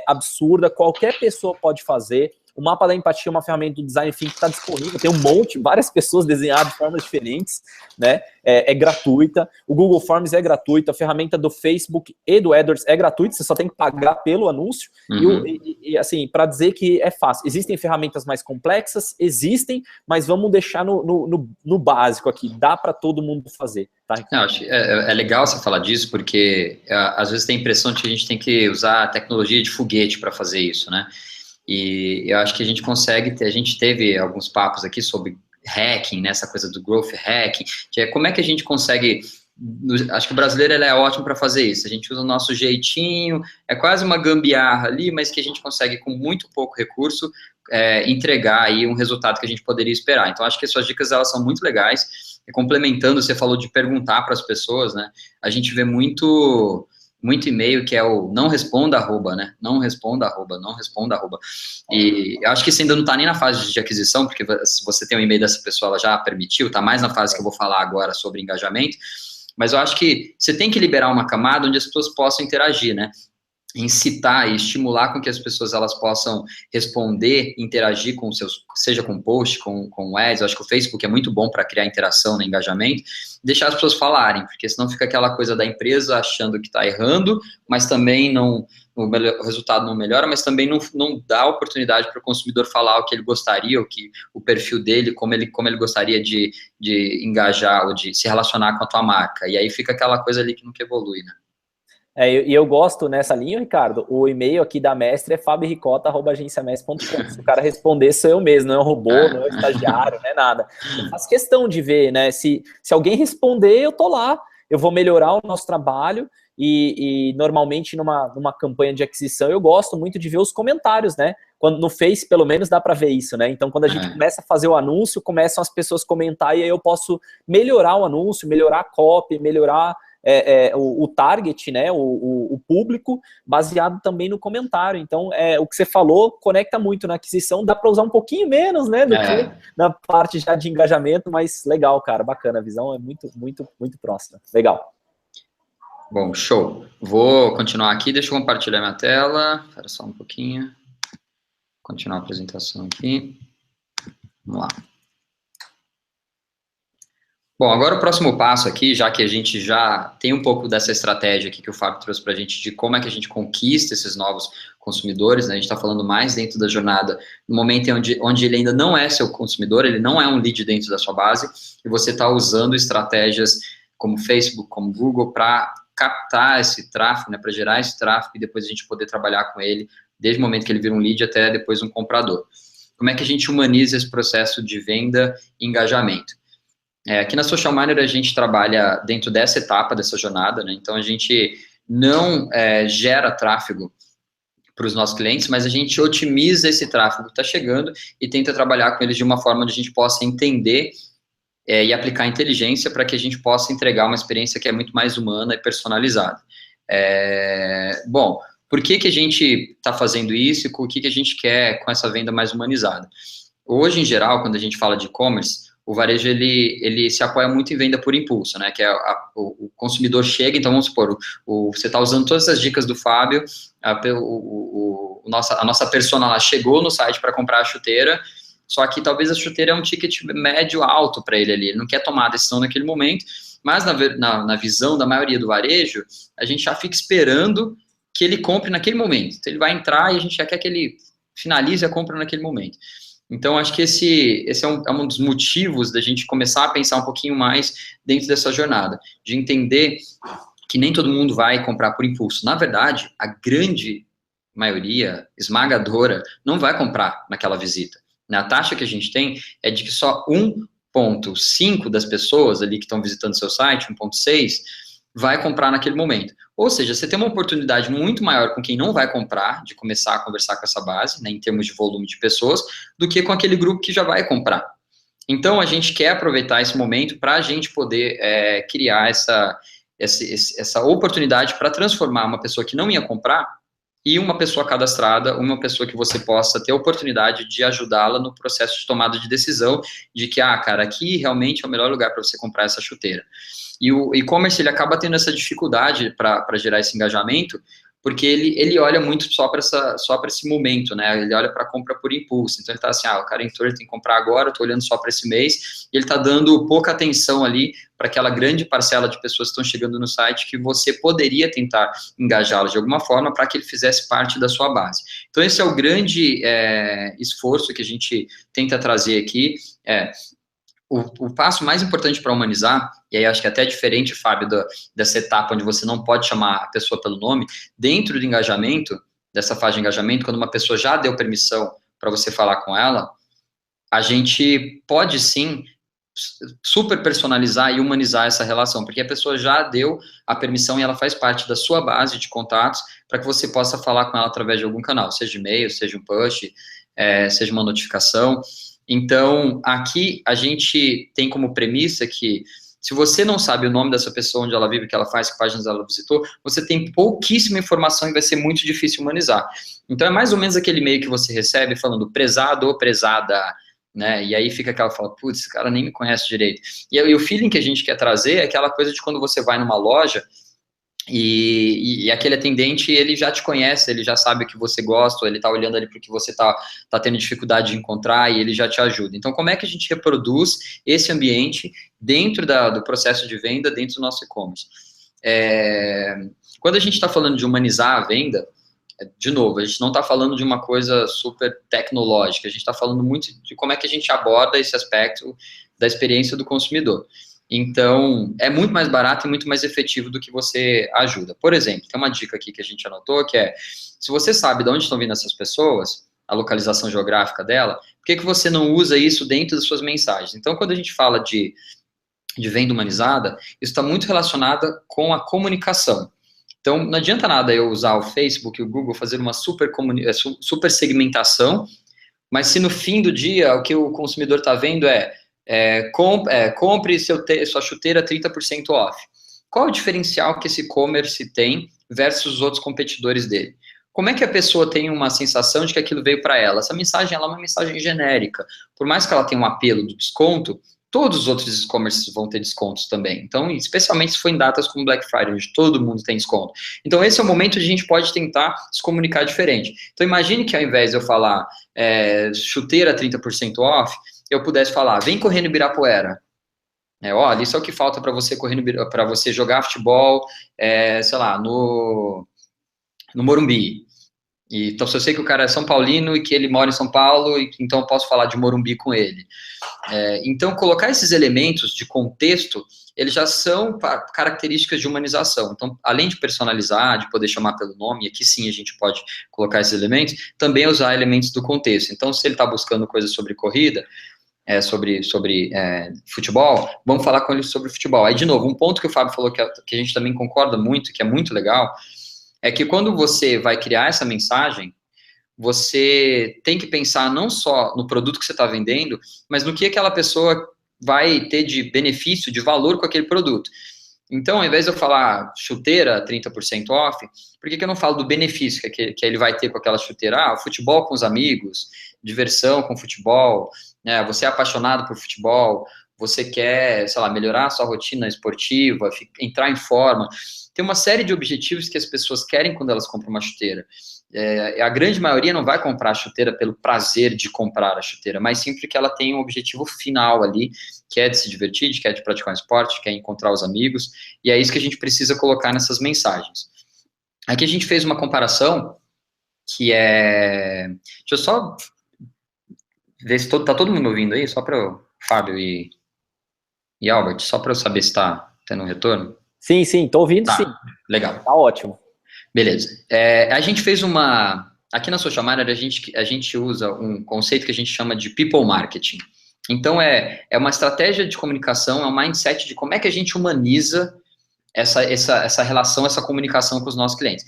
absurda, qualquer pessoa pode fazer. O mapa da empatia é uma ferramenta do Design Thinking que está disponível, tem um monte, várias pessoas desenharam de formas diferentes, né? É gratuita, o Google Forms é gratuito, a ferramenta do Facebook e do AdWords é gratuita, você só tem que pagar pelo anúncio, e assim, para dizer que é fácil. Existem ferramentas mais complexas, existem, mas vamos deixar no básico aqui, dá para todo mundo fazer, tá? Não, acho, é legal você falar disso, porque às vezes tem a impressão de que a gente tem que usar a tecnologia de foguete para fazer isso, né? E eu acho que a gente consegue, a gente teve alguns papos aqui sobre hacking, né, essa coisa do growth hacking, que é como é que a gente consegue, acho que o brasileiro ele é ótimo para fazer isso, a gente usa o nosso jeitinho, é quase uma gambiarra ali, mas que a gente consegue com muito pouco recurso entregar aí um resultado que a gente poderia esperar. Então acho que as suas dicas elas são muito legais, e complementando, você falou de perguntar para as pessoas, né, a gente vê muito e-mail que é o não responda, né? Não responda, não responda. E eu acho que isso ainda não está nem na fase de aquisição, porque se você tem um e-mail dessa pessoa, ela já permitiu, está mais na fase que eu vou falar agora sobre engajamento, mas eu acho que você tem que liberar uma camada onde as pessoas possam interagir, né? Incitar e estimular com que as pessoas elas possam responder, interagir com seus, seja com post, com ads. Eu acho que o Facebook é muito bom para criar interação no engajamento, deixar as pessoas falarem, porque senão fica aquela coisa da empresa achando que está errando, mas também não, o resultado não melhora, mas também não dá oportunidade para o consumidor falar o que ele gostaria, o perfil dele, como ele gostaria de engajar ou de se relacionar com a tua marca. E aí fica aquela coisa ali que nunca evolui, né? E eu gosto nessa linha, Ricardo, o e-mail aqui da Mestre é fabioricota@agenciamestre.com. Se o cara responder, sou eu mesmo, não é um robô, não é um estagiário, não é nada. Eu faço questão de ver, né? Se alguém responder, eu tô lá, eu vou melhorar o nosso trabalho e normalmente numa campanha de aquisição eu gosto muito de ver os comentários, né? Quando no Face, pelo menos, dá para ver isso, né? Então, quando a gente começa a fazer o anúncio, começam as pessoas a comentar e aí eu posso melhorar o anúncio, melhorar a copy, melhorar o target, né, o público, baseado também no comentário. Então, o que você falou conecta muito na aquisição, dá para usar um pouquinho menos, né, do que na parte já de engajamento, mas legal, cara, bacana, a visão é muito, muito, muito próxima. Legal. Bom, show. Vou continuar aqui, deixa eu compartilhar minha tela, espera só um pouquinho, continuar a apresentação aqui, vamos lá. Bom, agora o próximo passo aqui, já que a gente já tem um pouco dessa estratégia aqui que o Fábio trouxe para a gente, de como é que a gente conquista esses novos consumidores, né? A gente está falando mais dentro da jornada, no momento onde ele ainda não é seu consumidor, ele não é um lead dentro da sua base, e você está usando estratégias como Facebook, como Google, para captar esse tráfego, né? Para gerar esse tráfego e depois a gente poder trabalhar com ele, desde o momento que ele vira um lead até depois um comprador. Como é que a gente humaniza esse processo de venda e engajamento? Aqui na Social Miner a gente trabalha dentro dessa etapa, dessa jornada, né? Então a gente não gera tráfego para os nossos clientes, mas a gente otimiza esse tráfego que está chegando e tenta trabalhar com eles de uma forma onde a gente possa entender e aplicar inteligência para que a gente possa entregar uma experiência que é muito mais humana e personalizada. Bom, por que a gente está fazendo isso e o que a gente quer com essa venda mais humanizada? Hoje, em geral, quando a gente fala de e-commerce, o varejo, ele se apoia muito em venda por impulso, né, que o consumidor chega, então vamos supor, você está usando todas as dicas do Fábio, a nossa persona lá chegou no site para comprar a chuteira, só que talvez a chuteira é um ticket médio alto para ele ali, ele não quer tomar a decisão naquele momento, mas na visão da maioria do varejo, a gente já fica esperando que ele compre naquele momento, então ele vai entrar e a gente já quer que ele finalize a compra naquele momento. Então, acho que esse é um dos motivos da gente começar a pensar um pouquinho mais dentro dessa jornada, de entender que nem todo mundo vai comprar por impulso. Na verdade, a grande maioria esmagadora não vai comprar naquela visita. A taxa que a gente tem é de que só 1,5 das pessoas ali que estão visitando seu site, 1,6, vai comprar naquele momento. Ou seja, você tem uma oportunidade muito maior com quem não vai comprar, de começar a conversar com essa base, né, em termos de volume de pessoas, do que com aquele grupo que já vai comprar. Então, a gente quer aproveitar esse momento para a gente poder criar essa oportunidade para transformar uma pessoa que não ia comprar e uma pessoa cadastrada, uma pessoa que você possa ter a oportunidade de ajudá-la no processo de tomada de decisão, de que, cara, aqui realmente é o melhor lugar para você comprar essa chuteira. E o e-commerce, ele acaba tendo essa dificuldade para gerar esse engajamento, porque ele olha muito só para esse momento, né? Ele olha para a compra por impulso. Então, ele está assim, o cara entrou, ele tem que comprar agora, eu estou olhando só para esse mês, e ele está dando pouca atenção ali para aquela grande parcela de pessoas que estão chegando no site, que você poderia tentar engajá-las de alguma forma para que ele fizesse parte da sua base. Então, esse é o grande esforço que a gente tenta trazer aqui, o passo mais importante para humanizar, e aí acho que é até diferente, Fábio, dessa etapa onde você não pode chamar a pessoa pelo nome, dentro do engajamento, dessa fase de engajamento, quando uma pessoa já deu permissão para você falar com ela, a gente pode sim super personalizar e humanizar essa relação, porque a pessoa já deu a permissão e ela faz parte da sua base de contatos para que você possa falar com ela através de algum canal, seja e-mail, seja um push, seja uma notificação. Então, aqui a gente tem como premissa que se você não sabe o nome dessa pessoa, onde ela vive, o que ela faz, que páginas ela visitou, você tem pouquíssima informação e vai ser muito difícil humanizar. Então, é mais ou menos aquele e-mail que você recebe falando prezado ou prezada, né? E aí fica aquela fala, putz, esse cara nem me conhece direito. E o feeling que a gente quer trazer é aquela coisa de quando você vai numa loja e aquele atendente, ele já te conhece, ele já sabe o que você gosta, ele tá olhando ali porque você tá tendo dificuldade de encontrar e ele já te ajuda. Então, como é que a gente reproduz esse ambiente dentro do processo de venda, dentro do nosso e-commerce? Quando a gente está falando de humanizar a venda, de novo, a gente não está falando de uma coisa super tecnológica, a gente está falando muito de como é que a gente aborda esse aspecto da experiência do consumidor. Então, é muito mais barato e muito mais efetivo do que você ajuda. Por exemplo, tem uma dica aqui que a gente anotou, que é, se você sabe de onde estão vindo essas pessoas, a localização geográfica dela, por que você não usa isso dentro das suas mensagens? Então, quando a gente fala de venda humanizada, isso está muito relacionado com a comunicação. Então, não adianta nada eu usar o Facebook e o Google, fazer uma super segmentação, mas se no fim do dia o que o consumidor está vendo compre sua chuteira 30% off. Qual é o diferencial que esse e-commerce tem versus os outros competidores dele? Como é que a pessoa tem uma sensação de que aquilo veio para ela? Essa mensagem ela é uma mensagem genérica. Por mais que ela tenha um apelo do desconto, todos os outros e-commerces vão ter descontos também. Então, especialmente se for em datas como Black Friday, onde todo mundo tem desconto. Então, esse é o momento de a gente pode tentar se comunicar diferente. Então, imagine que ao invés de eu falar chuteira 30% off, eu pudesse falar, vem correr no Ibirapuera. Olha, isso é o que falta para você correr para você jogar futebol, sei lá, no Morumbi. Então, se eu sei que o cara é São Paulino e que ele mora em São Paulo, então eu posso falar de Morumbi com ele. Então, colocar esses elementos de contexto, eles já são características de humanização. Então, além de personalizar, de poder chamar pelo nome, e aqui sim a gente pode colocar esses elementos, também usar elementos do contexto. Então, se ele está buscando coisas sobre corrida, sobre futebol, vamos falar com ele sobre futebol. Aí, de novo, um ponto que o Fábio falou que a gente também concorda muito, que é muito legal, é que quando você vai criar essa mensagem, você tem que pensar não só no produto que você está vendendo, mas no que aquela pessoa vai ter de benefício, de valor com aquele produto. Então, ao invés de eu falar chuteira 30% off, por que eu não falo do benefício que ele vai ter com aquela chuteira? Futebol com os amigos, diversão com futebol, né? Você é apaixonado por futebol, você quer, sei lá, melhorar a sua rotina esportiva, entrar em forma. Tem uma série de objetivos que as pessoas querem quando elas compram uma chuteira. A grande maioria não vai comprar a chuteira pelo prazer de comprar a chuteira, mas sim porque ela tem um objetivo final ali, que é de se divertir, que é de praticar um esporte, que é encontrar os amigos, e é isso que a gente precisa colocar nessas mensagens. Aqui a gente fez uma comparação que deixa eu só ver se tá todo mundo ouvindo aí, só para o Fábio e Albert, só para eu saber se está tendo um retorno. Sim, tô ouvindo, Tá, sim. legal. Tá ótimo. Beleza. A gente fez aqui na Social Miner, a gente usa um conceito que a gente chama de People Marketing. Então, é uma estratégia de comunicação, é um mindset de como é que a gente humaniza essa relação, essa comunicação com os nossos clientes.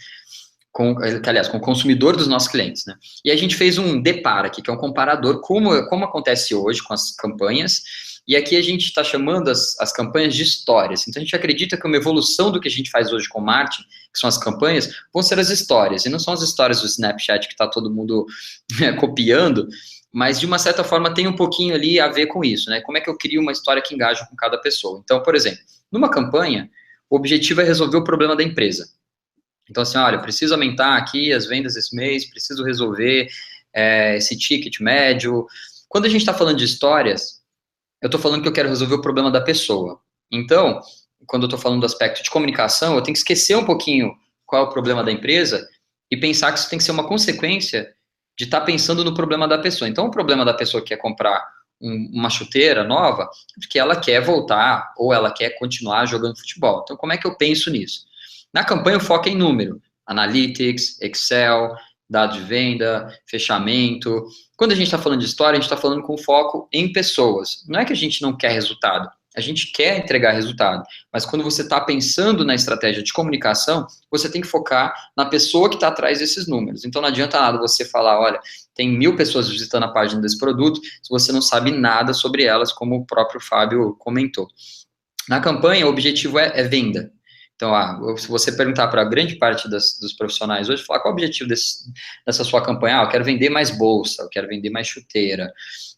Aliás, com o consumidor dos nossos clientes, né? E a gente fez um depara aqui, que é um comparador, como acontece hoje com as campanhas, e aqui a gente está chamando as campanhas de histórias. Então, a gente acredita que uma evolução do que a gente faz hoje com o marketing, que são as campanhas, vão ser as histórias, e não são as histórias do Snapchat que está todo mundo copiando, mas, de uma certa forma, tem um pouquinho ali a ver com isso, né? Como é que eu crio uma história que engaja com cada pessoa? Então, por exemplo, numa campanha, o objetivo é resolver o problema da empresa. Então, assim, olha, eu preciso aumentar aqui as vendas esse mês, preciso resolver esse ticket médio. Quando a gente está falando de histórias, eu estou falando que eu quero resolver o problema da pessoa. Então, quando eu estou falando do aspecto de comunicação, eu tenho que esquecer um pouquinho qual é o problema da empresa e pensar que isso tem que ser uma consequência de estar pensando no problema da pessoa. Então, o problema da pessoa que quer comprar uma chuteira nova é porque ela quer voltar ou ela quer continuar jogando futebol. Então, como é que eu penso nisso? Na campanha, o foco é em número, Analytics, Excel, dados de venda, fechamento. Quando a gente está falando de história, a gente está falando com foco em pessoas. Não é que a gente não quer resultado, a gente quer entregar resultado, mas quando você está pensando na estratégia de comunicação, você tem que focar na pessoa que está atrás desses números. Então não adianta nada você falar, olha, tem 1000 pessoas visitando a página desse produto, se você não sabe nada sobre elas, como o próprio Fábio comentou. Na campanha, o objetivo é venda. Então, se você perguntar para a grande parte dos profissionais hoje, falar qual é o objetivo dessa sua campanha? Eu quero vender mais bolsa, eu quero vender mais chuteira.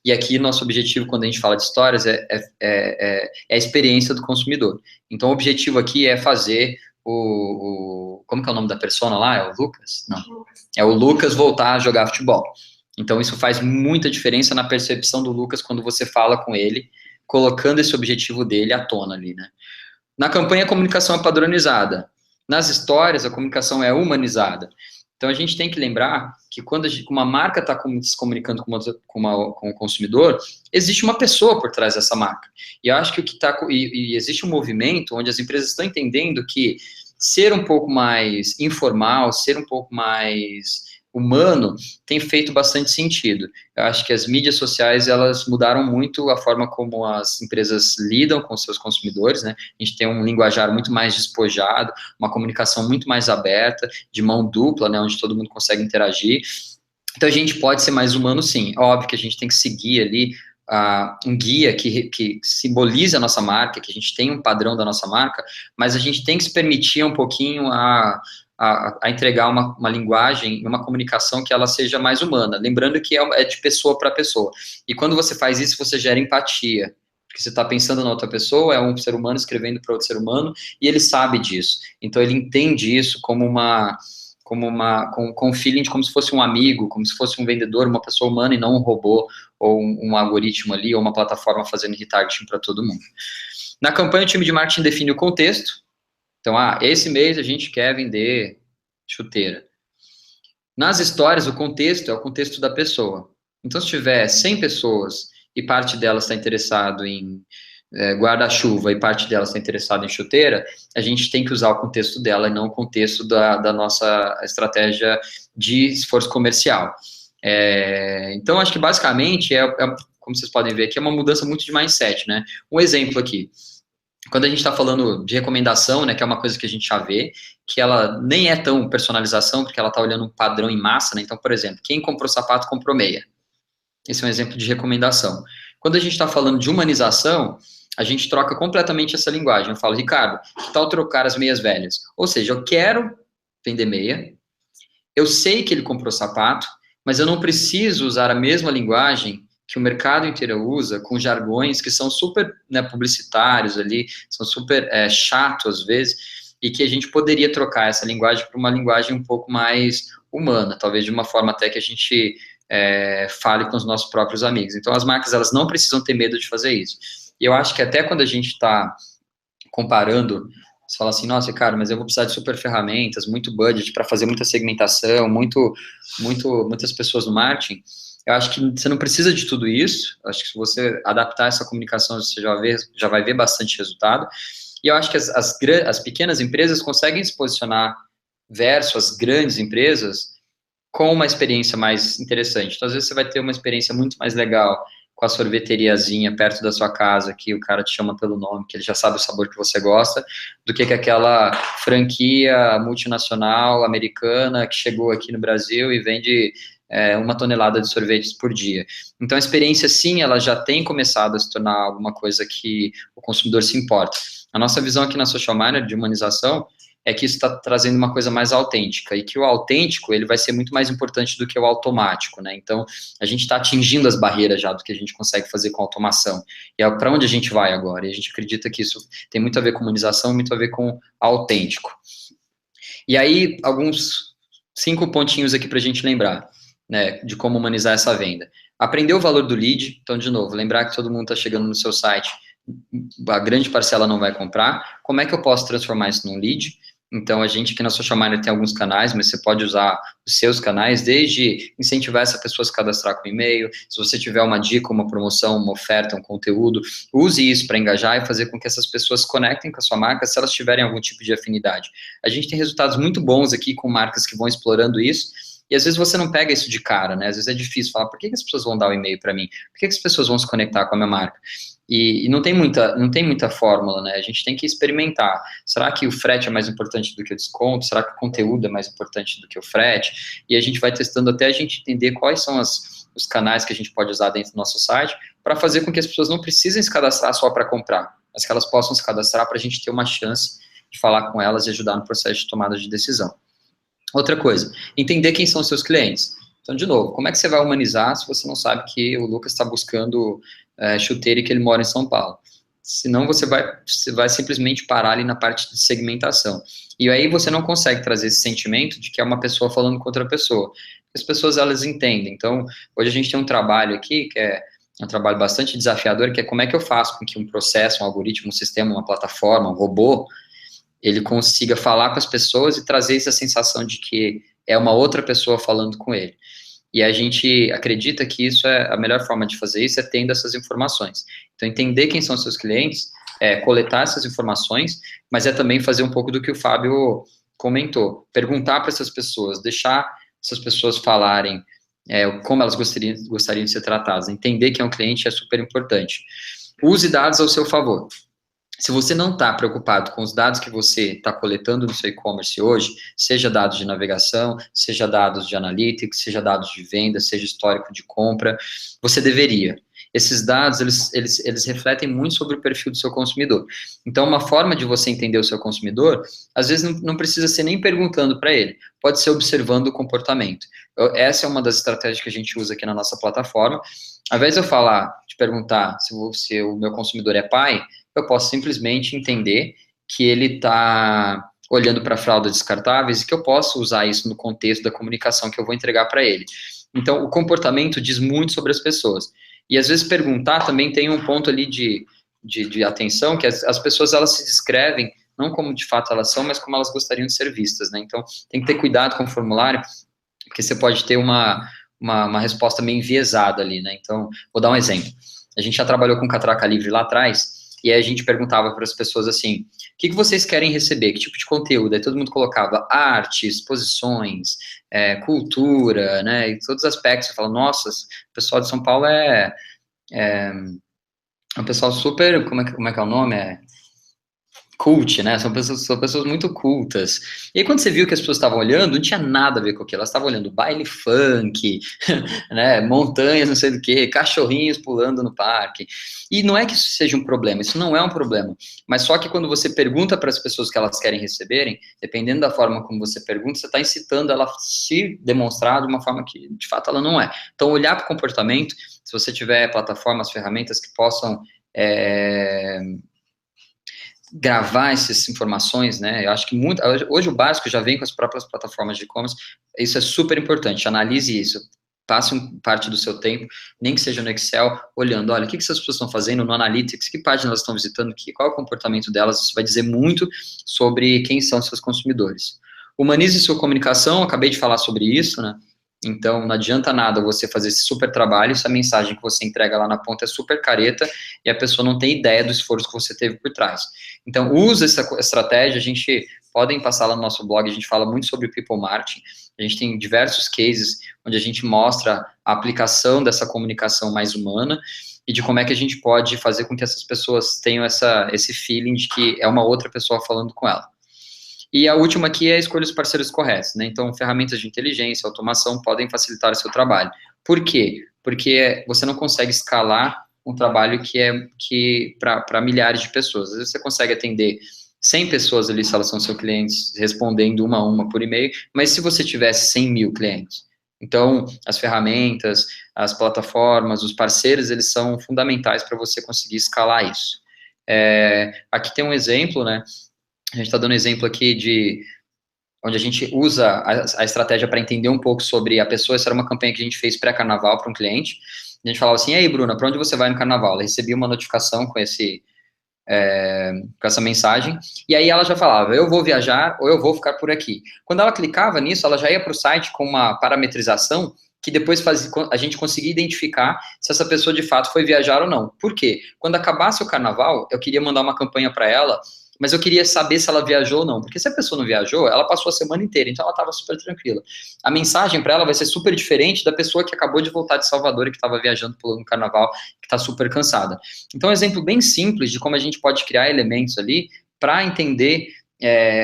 E aqui, nosso objetivo, quando a gente fala de histórias, é a experiência do consumidor. Então, o objetivo aqui é fazer como que é o nome da persona lá? É o Lucas? Não. É o Lucas voltar a jogar futebol. Então, isso faz muita diferença na percepção do Lucas quando você fala com ele, colocando esse objetivo dele à tona ali, né? Na campanha, a comunicação é padronizada. Nas histórias, a comunicação é humanizada. Então, a gente tem que lembrar que quando uma marca está se comunicando com o consumidor, existe uma pessoa por trás dessa marca. E eu acho que existe um movimento onde as empresas estão entendendo que ser um pouco mais informal, ser um pouco mais humano, tem feito bastante sentido. Eu acho que as mídias sociais, elas mudaram muito a forma como as empresas lidam com seus consumidores, né? A gente tem um linguajar muito mais despojado, uma comunicação muito mais aberta, de mão dupla, né? Onde todo mundo consegue interagir. Então, a gente pode ser mais humano, sim. Óbvio que a gente tem que seguir ali um guia que simboliza a nossa marca, que a gente tem um padrão da nossa marca, mas a gente tem que se permitir um pouquinho a entregar uma linguagem, uma comunicação que ela seja mais humana, lembrando que é de pessoa para pessoa. E quando você faz isso, você gera empatia, porque você está pensando na outra pessoa, é um ser humano escrevendo para outro ser humano, e ele sabe disso. Então, ele entende isso com um feeling de como se fosse um amigo, como se fosse um vendedor, uma pessoa humana e não um robô, ou um algoritmo ali, ou uma plataforma fazendo retargeting para todo mundo. Na campanha, o time de marketing define o contexto. Então, esse mês a gente quer vender chuteira. Nas histórias, o contexto é o contexto da pessoa. Então, se tiver 100 pessoas e parte delas está interessado em guarda-chuva e parte delas está interessada em chuteira, a gente tem que usar o contexto dela e não o contexto da nossa estratégia de esforço comercial. Então, acho que basicamente, como vocês podem ver aqui, é uma mudança muito de mindset, né? Um exemplo aqui. Quando a gente está falando de recomendação, né, que é uma coisa que a gente já vê, que ela nem é tão personalização, porque ela está olhando um padrão em massa, né? Então, por exemplo, quem comprou sapato, comprou meia. Esse é um exemplo de recomendação. Quando a gente está falando de humanização, a gente troca completamente essa linguagem. Eu falo, Ricardo, que tal trocar as meias velhas? Ou seja, eu quero vender meia, eu sei que ele comprou sapato, mas eu não preciso usar a mesma linguagem que o mercado inteiro usa, com jargões que são super, né, publicitários ali, são super chatos às vezes, e que a gente poderia trocar essa linguagem para uma linguagem um pouco mais humana, talvez de uma forma até que a gente fale com os nossos próprios amigos. Então, as marcas, elas não precisam ter medo de fazer isso. E eu acho que até quando a gente está comparando, você fala assim, nossa, cara, mas eu vou precisar de super ferramentas, muito budget para fazer muita segmentação, muitas pessoas no marketing. Eu acho que você não precisa de tudo isso, eu acho que se você adaptar essa comunicação, você já vai ver bastante resultado, e eu acho que as pequenas empresas conseguem se posicionar versus as grandes empresas com uma experiência mais interessante. Então, às vezes você vai ter uma experiência muito mais legal com a sorveteriazinha perto da sua casa, que o cara te chama pelo nome, que ele já sabe o sabor que você gosta, do que aquela franquia multinacional americana que chegou aqui no Brasil e vende 1 tonelada de sorvetes por dia. Então, a experiência, sim, ela já tem começado a se tornar alguma coisa que o consumidor se importa. A nossa visão aqui na Social Miner de humanização é que isso está trazendo uma coisa mais autêntica, e que o autêntico, ele vai ser muito mais importante do que o automático, né? Então, a gente está atingindo as barreiras já do que a gente consegue fazer com automação, e é para onde a gente vai agora, e a gente acredita que isso tem muito a ver com humanização, muito a ver com autêntico. E aí, alguns 5 pontinhos aqui para a gente lembrar, né, de como humanizar essa venda. Aprender o valor do lead, então, de novo, lembrar que todo mundo está chegando no seu site, a grande parcela não vai comprar, como é que eu posso transformar isso num lead? Então, a gente aqui na Social Miner tem alguns canais, mas você pode usar os seus canais, desde incentivar essa pessoa a se cadastrar com e-mail, se você tiver uma dica, uma promoção, uma oferta, um conteúdo, use isso para engajar e fazer com que essas pessoas se conectem com a sua marca, se elas tiverem algum tipo de afinidade. A gente tem resultados muito bons aqui com marcas que vão explorando isso, e às vezes você não pega isso de cara, né? Às vezes é difícil falar, por que as pessoas vão dar o e-mail para mim? Por que as pessoas vão se conectar com a minha marca? E não tem muita fórmula, né? A gente tem que experimentar. Será que o frete é mais importante do que o desconto? Será que o conteúdo é mais importante do que o frete? E a gente vai testando até a gente entender quais são os canais que a gente pode usar dentro do nosso site para fazer com que as pessoas não precisem se cadastrar só para comprar, mas que elas possam se cadastrar para a gente ter uma chance de falar com elas e ajudar no processo de tomada de decisão. Outra coisa, entender quem são os seus clientes. Então, de novo, como é que você vai humanizar se você não sabe que o Lucas está buscando chuteiro e que ele mora em São Paulo? Senão você vai simplesmente parar ali na parte de segmentação. E aí você não consegue trazer esse sentimento de que é uma pessoa falando com outra pessoa. As pessoas, elas entendem. Então, hoje a gente tem um trabalho aqui, que é um trabalho bastante desafiador, que é como é que eu faço com que um processo, um algoritmo, um sistema, uma plataforma, um robô, ele consiga falar com as pessoas e trazer essa sensação de que é uma outra pessoa falando com ele. E a gente acredita que isso a melhor forma de fazer isso é tendo essas informações. Então, entender quem são os seus clientes, coletar essas informações, mas é também fazer um pouco do que o Fábio comentou, perguntar para essas pessoas, deixar essas pessoas falarem como elas gostariam de ser tratadas, entender quem é um cliente é super importante. Use dados ao seu favor. Se você não está preocupado com os dados que você está coletando no seu e-commerce hoje, seja dados de navegação, seja dados de analytics, seja dados de venda, seja histórico de compra, você deveria. Esses dados, eles refletem muito sobre o perfil do seu consumidor. Então, uma forma de você entender o seu consumidor, às vezes não precisa ser nem perguntando para ele, pode ser observando o comportamento. Essa é uma das estratégias que a gente usa aqui na nossa plataforma. Ao invés de eu perguntar se o meu consumidor é pai, eu posso simplesmente entender que ele está olhando para fraldas descartáveis e que eu posso usar isso no contexto da comunicação que eu vou entregar para ele. Então, o comportamento diz muito sobre as pessoas. E, às vezes, perguntar também tem um ponto ali de atenção, que as pessoas, elas se descrevem, não como de fato elas são, mas como elas gostariam de ser vistas, né? Então, tem que ter cuidado com o formulário, porque você pode ter uma resposta meio enviesada ali, né? Então, vou dar um exemplo. A gente já trabalhou com Catraca Livre lá atrás, e aí a gente perguntava para as pessoas assim, o que vocês querem receber, que tipo de conteúdo? Aí todo mundo colocava arte, exposições, cultura, né, e todos os aspectos. Você fala, nossa, o pessoal de São Paulo é um pessoal super, como é que é o nome? Cult, né? São pessoas muito cultas. E aí, quando você viu que as pessoas estavam olhando, não tinha nada a ver com aquilo. Elas estavam olhando baile funk, né? Montanhas, não sei do que, cachorrinhos pulando no parque. E não é que isso seja um problema, isso não é um problema. Mas só que quando você pergunta para as pessoas o que elas querem receberem, dependendo da forma como você pergunta, você está incitando ela a se demonstrar de uma forma que, de fato, ela não é. Então, olhar para o comportamento, se você tiver plataformas, ferramentas que possam gravar essas informações, né? Eu acho que hoje o básico já vem com as próprias plataformas de e-commerce. Isso é super importante. Analise isso. Passe parte do seu tempo, nem que seja no Excel, olhando, olha, o que essas pessoas estão fazendo no Analytics, que página elas estão visitando, qual é o comportamento delas. Isso vai dizer muito sobre quem são seus consumidores. Humanize sua comunicação, acabei de falar sobre isso, né? Então, não adianta nada você fazer esse super trabalho se a mensagem que você entrega lá na ponta é super careta e a pessoa não tem ideia do esforço que você teve por trás. Então, usa essa estratégia, a gente podem passar lá no nosso blog, a gente fala muito sobre People Marketing, a gente tem diversos cases onde a gente mostra a aplicação dessa comunicação mais humana e de como é que a gente pode fazer com que essas pessoas tenham esse feeling de que é uma outra pessoa falando com ela. E a última aqui é escolha os parceiros corretos, né? Então, ferramentas de inteligência, automação podem facilitar o seu trabalho. Por quê? Porque você não consegue escalar um trabalho que para milhares de pessoas. Às vezes você consegue atender 100 pessoas ali, se elas são seus clientes, respondendo uma a uma por e-mail, mas se você tivesse 100 mil clientes? Então, as ferramentas, as plataformas, os parceiros, eles são fundamentais para você conseguir escalar isso. Aqui tem um exemplo, né? A gente está dando um exemplo aqui de onde a gente usa a estratégia para entender um pouco sobre a pessoa. Essa era uma campanha que a gente fez pré-carnaval para um cliente. A gente falava assim, e aí, Bruna, para onde você vai no carnaval? Ela recebia uma notificação com essa mensagem, e aí ela já falava, eu vou viajar ou eu vou ficar por aqui. Quando ela clicava nisso, ela já ia para o site com uma parametrização que depois a gente conseguia identificar se essa pessoa de fato foi viajar ou não. Por quê? Quando acabasse o carnaval, eu queria mandar uma campanha para ela, mas eu queria saber se ela viajou ou não, porque se a pessoa não viajou, ela passou a semana inteira, então ela estava super tranquila. A mensagem para ela vai ser super diferente da pessoa que acabou de voltar de Salvador e que estava viajando pelo carnaval, que está super cansada. Então, um exemplo bem simples de como a gente pode criar elementos ali para entender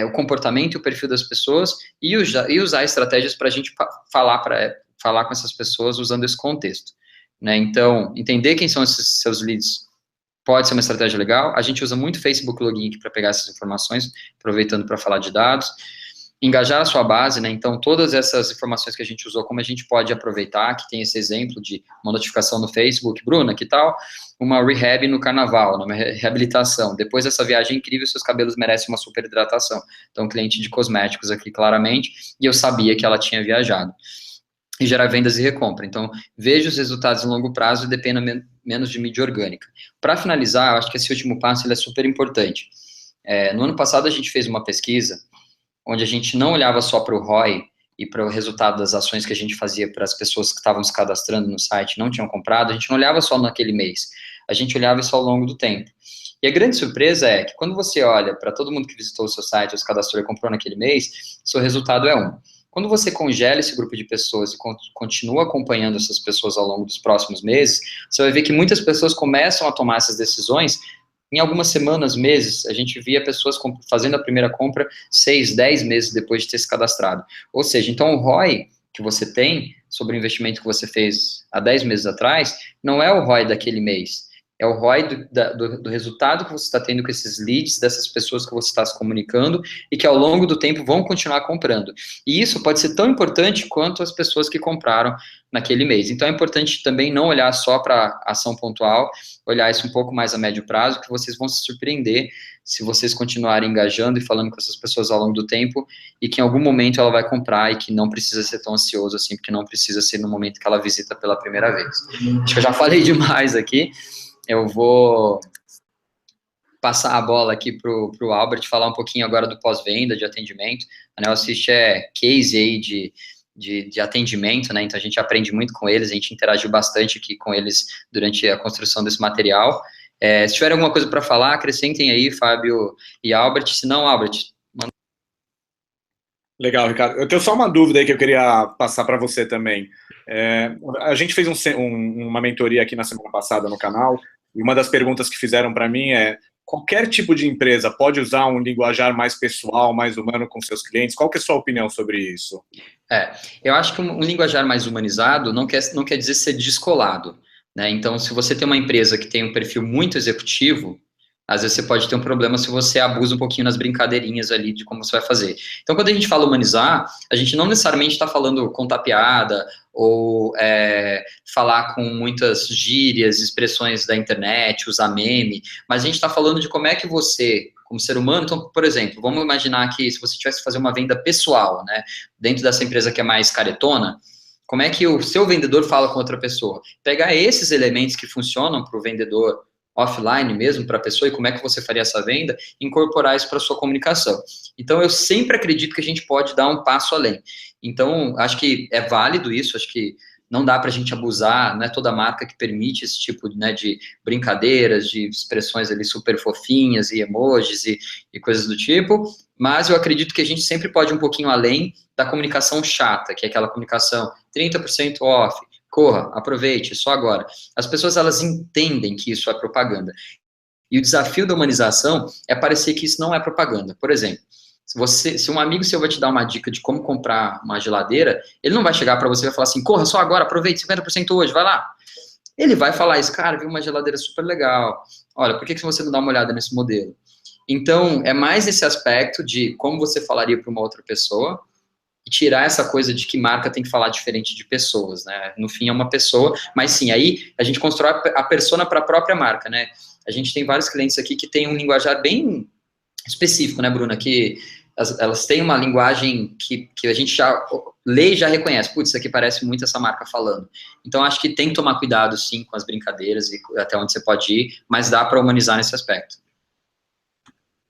o comportamento e o perfil das pessoas e usar estratégias para a gente falar com essas pessoas usando esse contexto, né? Então, entender quem são esses seus leads pode ser uma estratégia legal. A gente usa muito Facebook Login aqui para pegar essas informações, aproveitando para falar de dados. Engajar a sua base, né? Então, todas essas informações que a gente usou, como a gente pode aproveitar, que tem esse exemplo de uma notificação no Facebook, Bruna, que tal? Uma rehab no carnaval, uma reabilitação. Depois dessa viagem incrível, seus cabelos merecem uma super hidratação. Então, cliente de cosméticos aqui, claramente, e eu sabia que ela tinha viajado. E gerar vendas e recompra. Então, veja os resultados em longo prazo e dependa menos de mídia orgânica. Para finalizar, eu acho que esse último passo ele é super importante. No ano passado, a gente fez uma pesquisa onde a gente não olhava só para o ROI e para o resultado das ações que a gente fazia para as pessoas que estavam se cadastrando no site, não tinham comprado, a gente não olhava só naquele mês, a gente olhava isso ao longo do tempo. E a grande surpresa é que quando você olha para todo mundo que visitou o seu site, ou se cadastrou e comprou naquele mês, seu resultado é 1. Quando você congela esse grupo de pessoas e continua acompanhando essas pessoas ao longo dos próximos meses, você vai ver que muitas pessoas começam a tomar essas decisões em algumas semanas, meses. A gente via pessoas fazendo a primeira compra 6, 10 meses depois de ter se cadastrado. Ou seja, então o ROI que você tem sobre o investimento que você fez há 10 meses atrás, não é o ROI daquele mês. É o ROI do resultado que você está tendo com esses leads, dessas pessoas que você está se comunicando e que ao longo do tempo vão continuar comprando. E isso pode ser tão importante quanto as pessoas que compraram naquele mês. Então é importante também não olhar só para ação pontual, olhar isso um pouco mais a médio prazo, que vocês vão se surpreender se vocês continuarem engajando e falando com essas pessoas ao longo do tempo e que em algum momento ela vai comprar e que não precisa ser tão ansioso assim, porque não precisa ser no momento que ela visita pela primeira vez. Acho que eu já falei demais aqui. Eu vou passar a bola aqui para o Albert falar um pouquinho agora do pós-venda, de atendimento. A NeoAssist é case aí de atendimento, né? Então a gente aprende muito com eles, a gente interagiu bastante aqui com eles durante a construção desse material. Se tiver alguma coisa para falar, acrescentem aí, Fábio e Albert. Se não, Albert, manda. Legal, Ricardo. Eu tenho só uma dúvida aí que eu queria passar para você também. A gente fez uma mentoria aqui na semana passada no canal, e uma das perguntas que fizeram para mim é: qualquer tipo de empresa pode usar um linguajar mais pessoal, mais humano com seus clientes? Qual que é a sua opinião sobre isso? Eu acho que um linguajar mais humanizado não quer dizer ser descolado, né? Então, se você tem uma empresa que tem um perfil muito executivo, às vezes você pode ter um problema se você abusa um pouquinho nas brincadeirinhas ali de como você vai fazer. Então, quando a gente fala humanizar, a gente não necessariamente está falando contar piada ou falar com muitas gírias, expressões da internet, usar meme, mas a gente está falando de como é que você, como ser humano, então, por exemplo, vamos imaginar que se você tivesse que fazer uma venda pessoal, né, dentro dessa empresa que é mais caretona, como é que o seu vendedor fala com outra pessoa? Pegar esses elementos que funcionam para o vendedor offline mesmo para a pessoa, e como é que você faria essa venda, incorporar isso para a sua comunicação. Então, eu sempre acredito que a gente pode dar um passo além. Então, acho que é válido isso, acho que não dá para a gente abusar, não é toda marca que permite esse tipo, né, de brincadeiras, de expressões ali super fofinhas e emojis e coisas do tipo, mas eu acredito que a gente sempre pode ir um pouquinho além da comunicação chata, que é aquela comunicação 30% off, corra, aproveite, só agora. As pessoas, elas entendem que isso é propaganda. E o desafio da humanização é parecer que isso não é propaganda. Por exemplo, se um amigo seu vai te dar uma dica de como comprar uma geladeira, ele não vai chegar para você e vai falar assim, corra só agora, aproveite 50% hoje, vai lá. Ele vai falar isso, cara, viu uma geladeira super legal, olha, por que você não dá uma olhada nesse modelo? Então, é mais esse aspecto de como você falaria para uma outra pessoa e tirar essa coisa de que marca tem que falar diferente de pessoas, né? No fim, é uma pessoa, mas sim, aí a gente constrói a persona para a própria marca, né? A gente tem vários clientes aqui que tem um linguajar bem específico, né, Bruna? Que elas têm uma linguagem que a gente já lê e já reconhece. Putz, isso aqui parece muito essa marca falando. Então, acho que tem que tomar cuidado, sim, com as brincadeiras e até onde você pode ir, mas dá para humanizar nesse aspecto.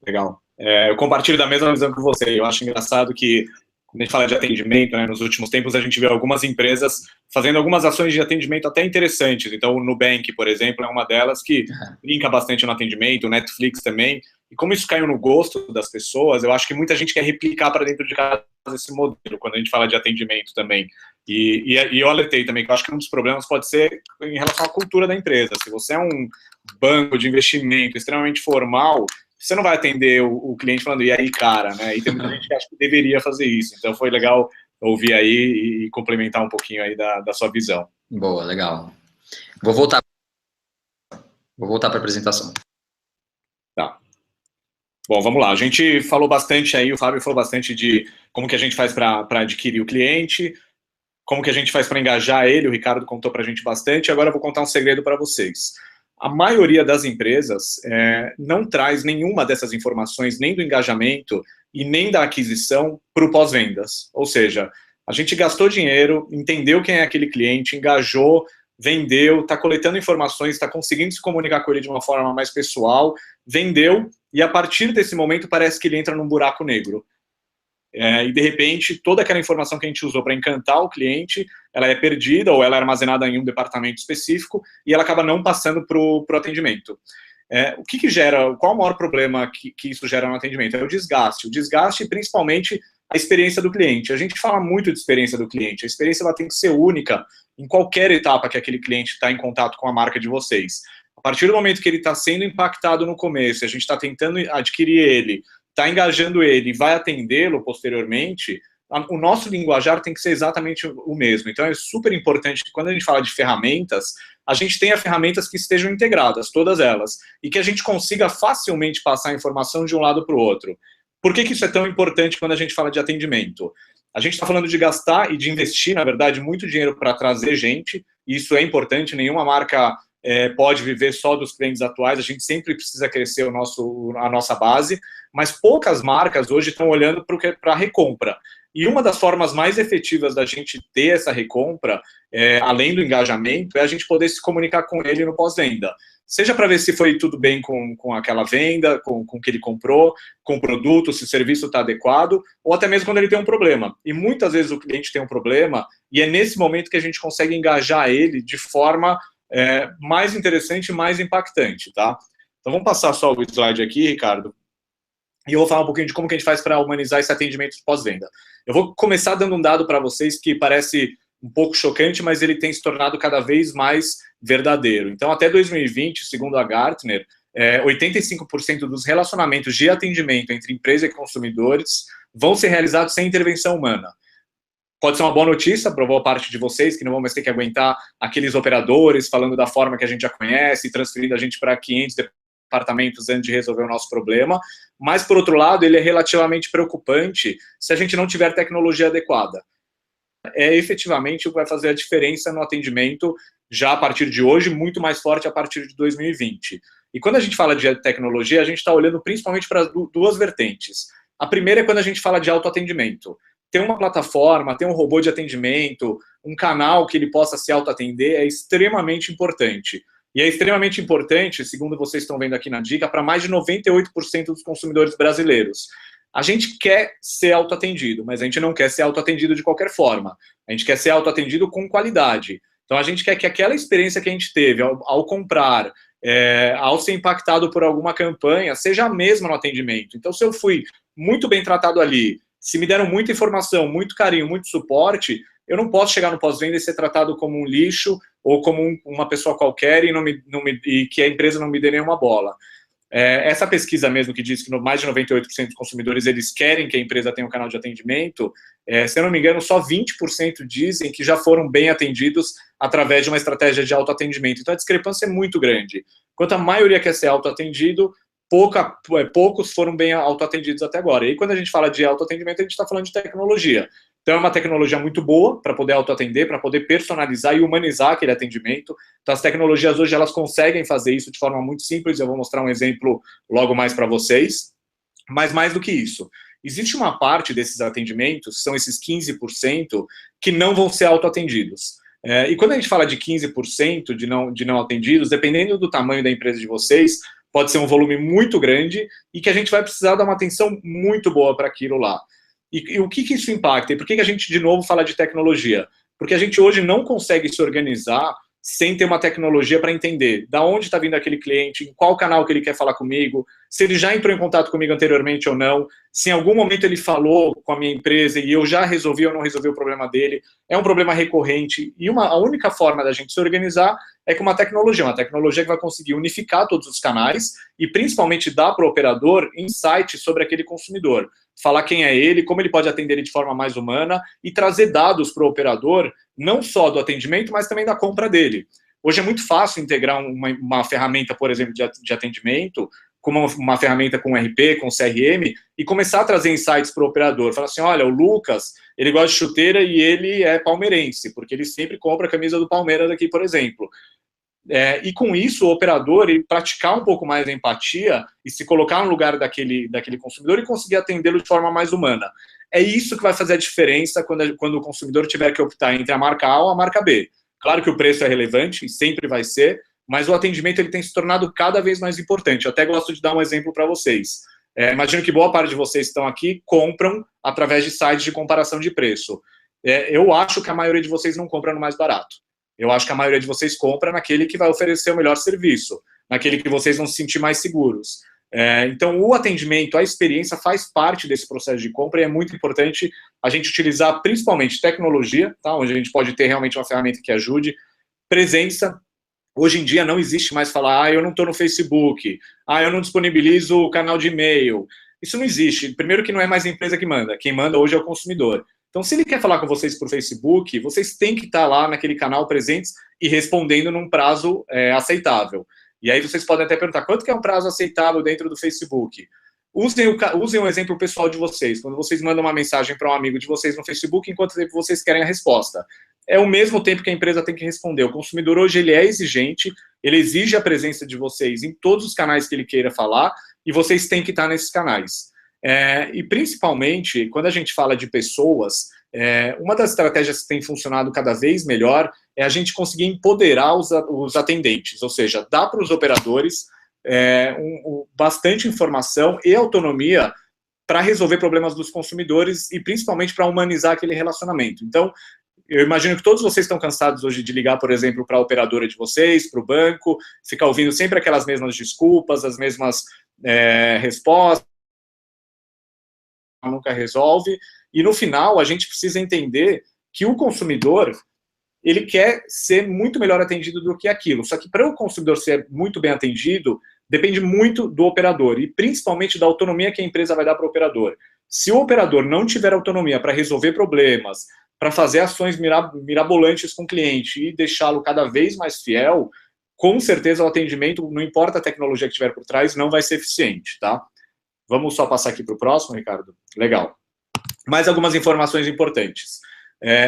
Legal. Eu compartilho da mesma visão que você. Eu acho engraçado que, quando a gente fala de atendimento, né, nos últimos tempos a gente vê algumas empresas fazendo algumas ações de atendimento até interessantes. Então, o Nubank, por exemplo, é uma delas que brinca bastante no atendimento, o Netflix também. E como isso caiu no gosto das pessoas, eu acho que muita gente quer replicar para dentro de casa esse modelo, quando a gente fala de atendimento também. E eu alertei também que eu acho que um dos problemas pode ser em relação à cultura da empresa. Se você é um banco de investimento extremamente formal, você não vai atender o cliente falando, e aí, cara, né? E tem muita gente que acha que deveria fazer isso. Então, foi legal ouvir aí e complementar um pouquinho aí da sua visão. Boa, legal. Vou voltar para a apresentação. Tá. Bom, vamos lá. A gente falou bastante aí, o Fábio falou bastante de como que a gente faz para adquirir o cliente, como que a gente faz para engajar ele, o Ricardo contou para a gente bastante, agora eu vou contar um segredo para vocês. A maioria das empresas não traz nenhuma dessas informações, nem do engajamento e nem da aquisição para o pós-vendas. Ou seja, a gente gastou dinheiro, entendeu quem é aquele cliente, engajou, vendeu, está coletando informações, está conseguindo se comunicar com ele de uma forma mais pessoal, vendeu, e a partir desse momento parece que ele entra num buraco negro. E de repente, toda aquela informação que a gente usou para encantar o cliente, ela é perdida ou ela é armazenada em um departamento específico e ela acaba não passando para o atendimento. O que gera, qual o maior problema que isso gera no atendimento? É o desgaste e principalmente a experiência do cliente. A gente fala muito de experiência do cliente, a experiência ela tem que ser única em qualquer etapa que aquele cliente está em contato com a marca de vocês. A partir do momento que ele está sendo impactado no começo, a gente está tentando adquirir ele, está engajando ele e vai atendê-lo posteriormente, o nosso linguajar tem que ser exatamente o mesmo. Então, é super importante que quando a gente fala de ferramentas, a gente tenha ferramentas que estejam integradas, todas elas, e que a gente consiga facilmente passar a informação de um lado para o outro. Por que isso é tão importante quando a gente fala de atendimento? A gente está falando de gastar e de investir, na verdade, muito dinheiro para trazer gente, e isso é importante, nenhuma marca pode viver só dos clientes atuais, a gente sempre precisa crescer a nossa base, mas poucas marcas hoje estão olhando para a recompra. E uma das formas mais efetivas da gente ter essa recompra, além do engajamento, é a gente poder se comunicar com ele no pós-venda. Seja para ver se foi tudo bem com aquela venda, com o que ele comprou, com o produto, se o serviço está adequado, ou até mesmo quando ele tem um problema. E muitas vezes o cliente tem um problema, e é nesse momento que a gente consegue engajar ele de forma mais interessante e mais impactante, tá? Então vamos passar só o slide aqui, Ricardo, e eu vou falar um pouquinho de como que a gente faz para humanizar esse atendimento de pós-venda. Eu vou começar dando um dado para vocês que parece um pouco chocante, mas ele tem se tornado cada vez mais verdadeiro. Então, até 2020, segundo a Gartner, 85% dos relacionamentos de atendimento entre empresa e consumidores vão ser realizados sem intervenção humana. Pode ser uma boa notícia para boa parte de vocês, que não vão mais ter que aguentar aqueles operadores falando da forma que a gente já conhece, transferindo a gente para 500 departamentos antes de resolver o nosso problema, mas, por outro lado, ele é relativamente preocupante se a gente não tiver tecnologia adequada. É efetivamente o que vai fazer a diferença no atendimento já a partir de hoje, muito mais forte a partir de 2020. E quando a gente fala de tecnologia, a gente está olhando principalmente para duas vertentes. A primeira é quando a gente fala de autoatendimento. Ter uma plataforma, ter um robô de atendimento, um canal que ele possa se autoatender é extremamente importante. E é extremamente importante, segundo vocês estão vendo aqui na dica, para mais de 98% dos consumidores brasileiros. A gente quer ser autoatendido, mas a gente não quer ser autoatendido de qualquer forma. A gente quer ser autoatendido com qualidade. Então, a gente quer que aquela experiência que a gente teve ao comprar, ao ser impactado por alguma campanha, seja a mesma no atendimento. Então, se eu fui muito bem tratado ali, se me deram muita informação, muito carinho, muito suporte, eu não posso chegar no pós-venda e ser tratado como um lixo ou como uma pessoa qualquer e que a empresa não me dê nenhuma bola. Essa pesquisa mesmo que diz que mais de 98% dos consumidores eles querem que a empresa tenha um canal de atendimento, se eu não me engano, só 20% dizem que já foram bem atendidos através de uma estratégia de autoatendimento. Então a discrepância é muito grande. Enquanto a maioria quer ser autoatendido, poucos foram bem autoatendidos até agora. E aí, quando a gente fala de autoatendimento, a gente está falando de tecnologia. Então, é uma tecnologia muito boa para poder autoatender, para poder personalizar e humanizar aquele atendimento. Então, as tecnologias hoje, elas conseguem fazer isso de forma muito simples. Eu vou mostrar um exemplo logo mais para vocês. Mas, mais do que isso, existe uma parte desses atendimentos, são esses 15%, que não vão ser autoatendidos. E quando a gente fala de 15% de não atendidos, dependendo do tamanho da empresa de vocês, pode ser um volume muito grande e que a gente vai precisar dar uma atenção muito boa para aquilo lá. E o que isso impacta? E por que a gente, de novo, fala de tecnologia? Porque a gente hoje não consegue se organizar sem ter uma tecnologia para entender da onde está vindo aquele cliente, em qual canal que ele quer falar comigo, se ele já entrou em contato comigo anteriormente ou não, se em algum momento ele falou com a minha empresa e eu já resolvi ou não resolvi o problema dele, é um problema recorrente. E a única forma da gente se organizar é com uma tecnologia que vai conseguir unificar todos os canais e principalmente dar para o operador insights sobre aquele consumidor. Falar quem é ele, como ele pode atender ele de forma mais humana e trazer dados para o operador, não só do atendimento, mas também da compra dele. Hoje é muito fácil integrar uma ferramenta, por exemplo, de atendimento, como uma ferramenta com RP, com CRM, e começar a trazer insights para o operador. Falar assim, olha, o Lucas, ele gosta de chuteira e ele é palmeirense, porque ele sempre compra a camisa do Palmeiras aqui, por exemplo. E com isso, o operador ele praticar um pouco mais a empatia e se colocar no lugar daquele consumidor e conseguir atendê-lo de forma mais humana. É isso que vai fazer a diferença quando o consumidor tiver que optar entre a marca A ou a marca B. Claro que o preço é relevante, sempre vai ser, mas o atendimento ele tem se tornado cada vez mais importante. Eu até gosto de dar um exemplo para vocês. Imagino que boa parte de vocês que estão aqui compram através de sites de comparação de preço. Eu acho que a maioria de vocês não compra no mais barato. Eu acho que a maioria de vocês compra naquele que vai oferecer o melhor serviço, naquele que vocês vão se sentir mais seguros. Então, o atendimento, a experiência faz parte desse processo de compra e é muito importante a gente utilizar principalmente tecnologia, tá? Onde a gente pode ter realmente uma ferramenta que ajude, presença. Hoje em dia não existe mais falar, eu não estou no Facebook, eu não disponibilizo o canal de e-mail. Isso não existe. Primeiro que não é mais a empresa que manda, quem manda hoje é o consumidor. Então, se ele quer falar com vocês por Facebook, vocês têm que estar lá naquele canal presentes e respondendo num prazo aceitável. E aí vocês podem até perguntar, quanto que é um prazo aceitável dentro do Facebook? Usem um exemplo pessoal de vocês. Quando vocês mandam uma mensagem para um amigo de vocês no Facebook, enquanto tempo vocês querem a resposta. É o mesmo tempo que a empresa tem que responder. O consumidor hoje ele é exigente, ele exige a presença de vocês em todos os canais que ele queira falar, e vocês têm que estar nesses canais. E principalmente, quando a gente fala de pessoas, uma das estratégias que tem funcionado cada vez melhor é a gente conseguir empoderar os atendentes, ou seja, dar para os operadores bastante informação e autonomia para resolver problemas dos consumidores e principalmente para humanizar aquele relacionamento. Então, eu imagino que todos vocês estão cansados hoje de ligar, por exemplo, para a operadora de vocês, para o banco, ficar ouvindo sempre aquelas mesmas desculpas, as mesmas respostas, nunca resolve, e no final a gente precisa entender que o consumidor, ele quer ser muito melhor atendido do que aquilo, só que para o consumidor ser muito bem atendido, depende muito do operador, e principalmente da autonomia que a empresa vai dar para o operador. Se o operador não tiver autonomia para resolver problemas, para fazer ações mirabolantes com o cliente e deixá-lo cada vez mais fiel, com certeza o atendimento, não importa a tecnologia que tiver por trás, não vai ser eficiente, tá? Vamos só passar aqui para o próximo, Ricardo? Legal. Mais algumas informações importantes.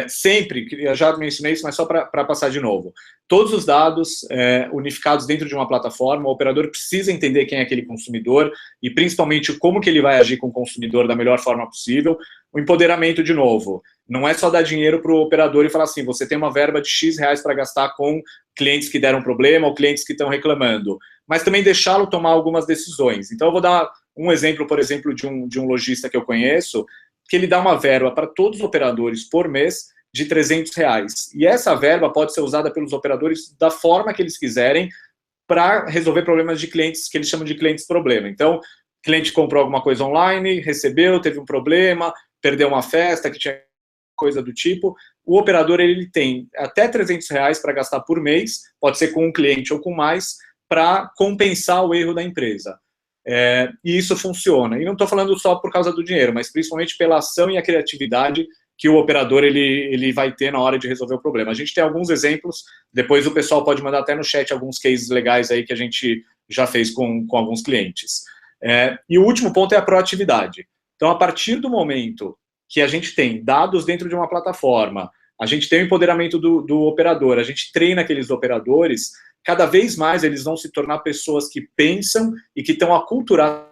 Sempre, eu já mencionei isso, mas só para passar de novo, todos os dados unificados dentro de uma plataforma, o operador precisa entender quem é aquele consumidor e principalmente como que ele vai agir com o consumidor da melhor forma possível. O empoderamento, de novo, não é só dar dinheiro para o operador e falar assim, você tem uma verba de X reais para gastar com clientes que deram problema ou clientes que estão reclamando, mas também deixá-lo tomar algumas decisões. Então, eu vou dar um exemplo, por exemplo, de um lojista que eu conheço, que ele dá uma verba para todos os operadores por mês de R$300. E essa verba pode ser usada pelos operadores da forma que eles quiserem para resolver problemas de clientes, que eles chamam de clientes problema. Então, o cliente comprou alguma coisa online, recebeu, teve um problema, perdeu uma festa, que tinha coisa do tipo. O operador, ele tem até R$300 para gastar por mês, pode ser com um cliente ou com mais, para compensar o erro da empresa. E isso funciona. E não estou falando só por causa do dinheiro, mas principalmente pela ação e a criatividade que o operador ele vai ter na hora de resolver o problema. A gente tem alguns exemplos, depois o pessoal pode mandar até no chat alguns cases legais aí que a gente já fez com alguns clientes. E o último ponto é a proatividade. Então, a partir do momento que a gente tem dados dentro de uma plataforma, a gente tem o empoderamento do operador, a gente treina aqueles operadores, cada vez mais eles vão se tornar pessoas que pensam e que estão aculturadas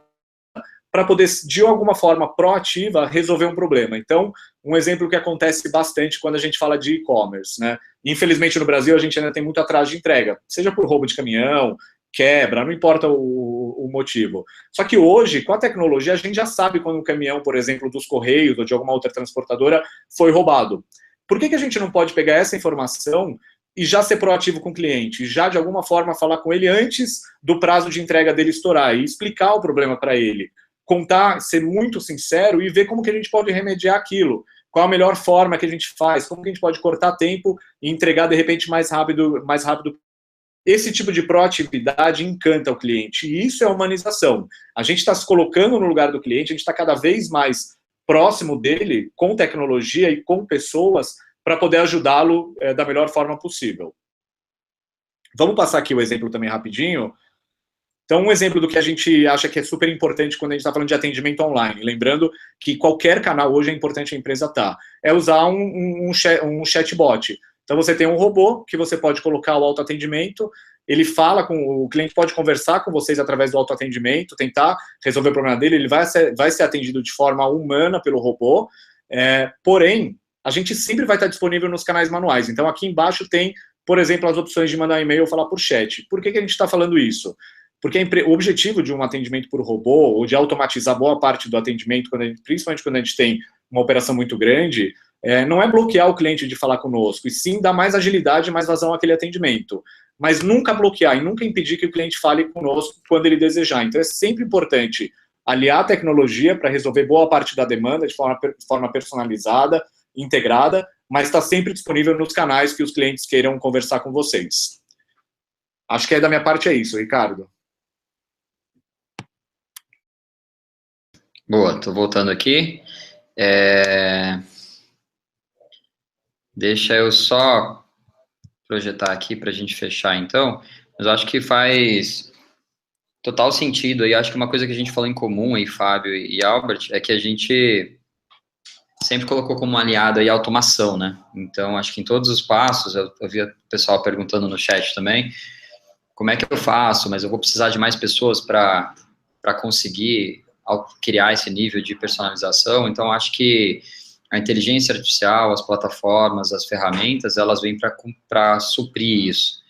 para poder, de alguma forma proativa, resolver um problema. Então, um exemplo que acontece bastante quando a gente fala de e-commerce, né? Infelizmente, no Brasil, a gente ainda tem muito atraso de entrega, seja por roubo de caminhão, quebra, não importa o motivo. Só que hoje, com a tecnologia, a gente já sabe quando um caminhão, por exemplo, dos Correios ou de alguma outra transportadora foi roubado. Por que a gente não pode pegar essa informação e já ser proativo com o cliente, já de alguma forma falar com ele antes do prazo de entrega dele estourar e explicar o problema para ele, contar, ser muito sincero e ver como que a gente pode remediar aquilo, qual a melhor forma que a gente faz, como que a gente pode cortar tempo e entregar de repente mais rápido. Esse tipo de proatividade encanta o cliente e isso é humanização. A gente está se colocando no lugar do cliente, a gente está cada vez mais próximo dele, com tecnologia e com pessoas, para poder ajudá-lo da melhor forma possível. Vamos passar aqui o exemplo também rapidinho. Então, um exemplo do que a gente acha que é super importante quando a gente está falando de atendimento online. Lembrando que qualquer canal hoje é importante a empresa estar. É usar um chatbot. Então, você tem um robô que você pode colocar o autoatendimento, ele fala com o cliente, pode conversar com vocês através do autoatendimento, tentar resolver o problema dele, ele vai ser atendido de forma humana pelo robô, porém, a gente sempre vai estar disponível nos canais manuais. Então, aqui embaixo tem, por exemplo, as opções de mandar um e-mail ou falar por chat. Por que a gente está falando isso? Porque o objetivo de um atendimento por robô, ou de automatizar boa parte do atendimento, principalmente quando a gente tem uma operação muito grande, não é bloquear o cliente de falar conosco, e sim dar mais agilidade e mais vazão àquele atendimento. Mas nunca bloquear e nunca impedir que o cliente fale conosco quando ele desejar. Então, é sempre importante aliar a tecnologia para resolver boa parte da demanda de forma personalizada, integrada, mas está sempre disponível nos canais que os clientes queiram conversar com vocês. Acho que da minha parte é isso, Ricardo. Boa, estou voltando aqui. Deixa eu só projetar aqui para a gente fechar, então. Mas acho que faz total sentido. E acho que uma coisa que a gente falou em comum aí, Fábio e Albert, é que a gente sempre colocou como aliado aí a automação, né? Então, acho que em todos os passos, eu vi o pessoal perguntando no chat também, como é que eu faço, mas eu vou precisar de mais pessoas para conseguir criar esse nível de personalização. Então, acho que a inteligência artificial, as plataformas, as ferramentas, elas vêm para suprir isso.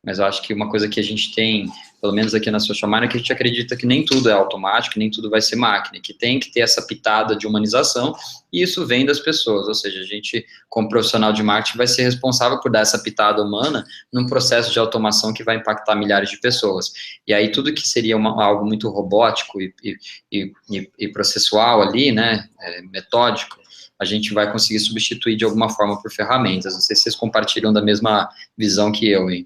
Mas eu acho que uma coisa que a gente tem, pelo menos aqui na Social Miner, é que a gente acredita que nem tudo é automático, nem tudo vai ser máquina, que tem que ter essa pitada de humanização, e isso vem das pessoas, ou seja, a gente, como profissional de marketing, vai ser responsável por dar essa pitada humana num processo de automação que vai impactar milhares de pessoas. E aí tudo que seria algo muito robótico e processual ali, né, metódico, a gente vai conseguir substituir de alguma forma por ferramentas. Não sei se vocês compartilham da mesma visão que eu, hein?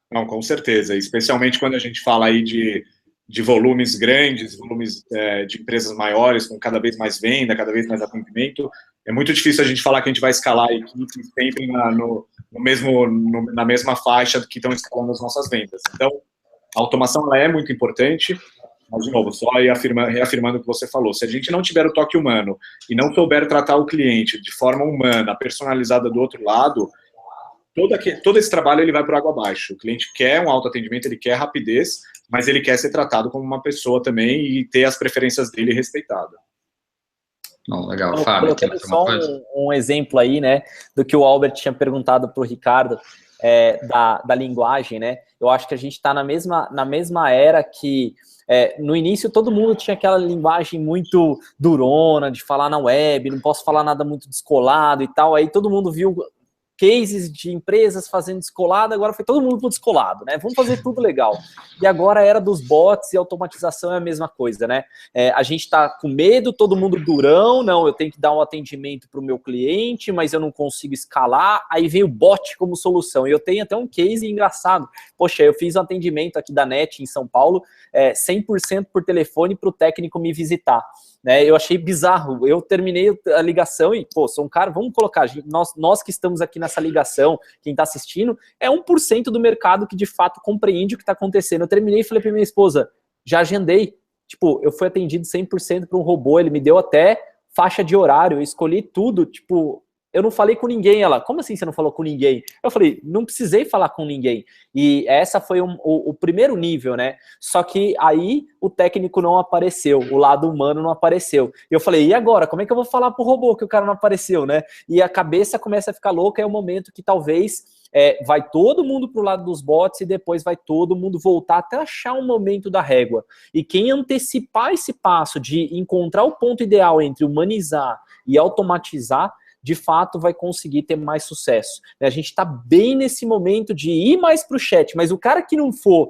Não, com certeza, especialmente quando a gente fala aí de volumes grandes, volumes de empresas maiores, com cada vez mais venda, cada vez mais atendimento, é muito difícil a gente falar que a gente vai escalar a equipe sempre na mesma faixa que estão escalando as nossas vendas. Então, a automação ela é muito importante, Mas, de novo, só reafirmando o que você falou, se a gente não tiver o toque humano e não souber tratar o cliente de forma humana, personalizada do outro lado, todo esse trabalho ele vai por água abaixo. O cliente quer um autoatendimento, ele quer rapidez, mas ele quer ser tratado como uma pessoa também e ter as preferências dele respeitadas. Bom, legal. Fábio, tem mais alguma coisa? Um exemplo aí, né, do que o Albert tinha perguntado para o Ricardo, da linguagem, né? Eu acho que a gente está na mesma era que no início todo mundo tinha aquela linguagem muito durona, de falar na web, não posso falar nada muito descolado e tal, aí todo mundo viu cases de empresas fazendo descolado, agora foi todo mundo pro descolado, né? Vamos fazer tudo legal. E agora a era dos bots e automatização é a mesma coisa, né? A gente tá com medo, todo mundo durão, não, eu tenho que dar um atendimento pro meu cliente, mas eu não consigo escalar, aí vem o bot como solução. E eu tenho até um case engraçado. Poxa, eu fiz um atendimento aqui da NET em São Paulo, 100% por telefone pro técnico me visitar. Né, eu achei bizarro, eu terminei a ligação e, pô, sou um cara, vamos colocar, nós que estamos aqui nessa ligação, quem está assistindo, é 1% do mercado que de fato compreende o que está acontecendo. Eu terminei e falei para minha esposa, já agendei, tipo, eu fui atendido 100% por um robô, ele me deu até faixa de horário, eu escolhi tudo, tipo, eu não falei com ninguém. Ela, como assim você não falou com ninguém? Eu falei, não precisei falar com ninguém. E essa foi o primeiro nível, né? Só que aí o técnico não apareceu, o lado humano não apareceu. E eu falei, e agora? Como é que eu vou falar pro robô que o cara não apareceu, né? E a cabeça começa a ficar louca, é o momento que talvez vai todo mundo pro lado dos bots e depois vai todo mundo voltar até achar um momento da régua. E quem antecipar esse passo de encontrar o ponto ideal entre humanizar e automatizar, de fato vai conseguir ter mais sucesso. A gente está bem nesse momento de ir mais para o chat, mas o cara que não for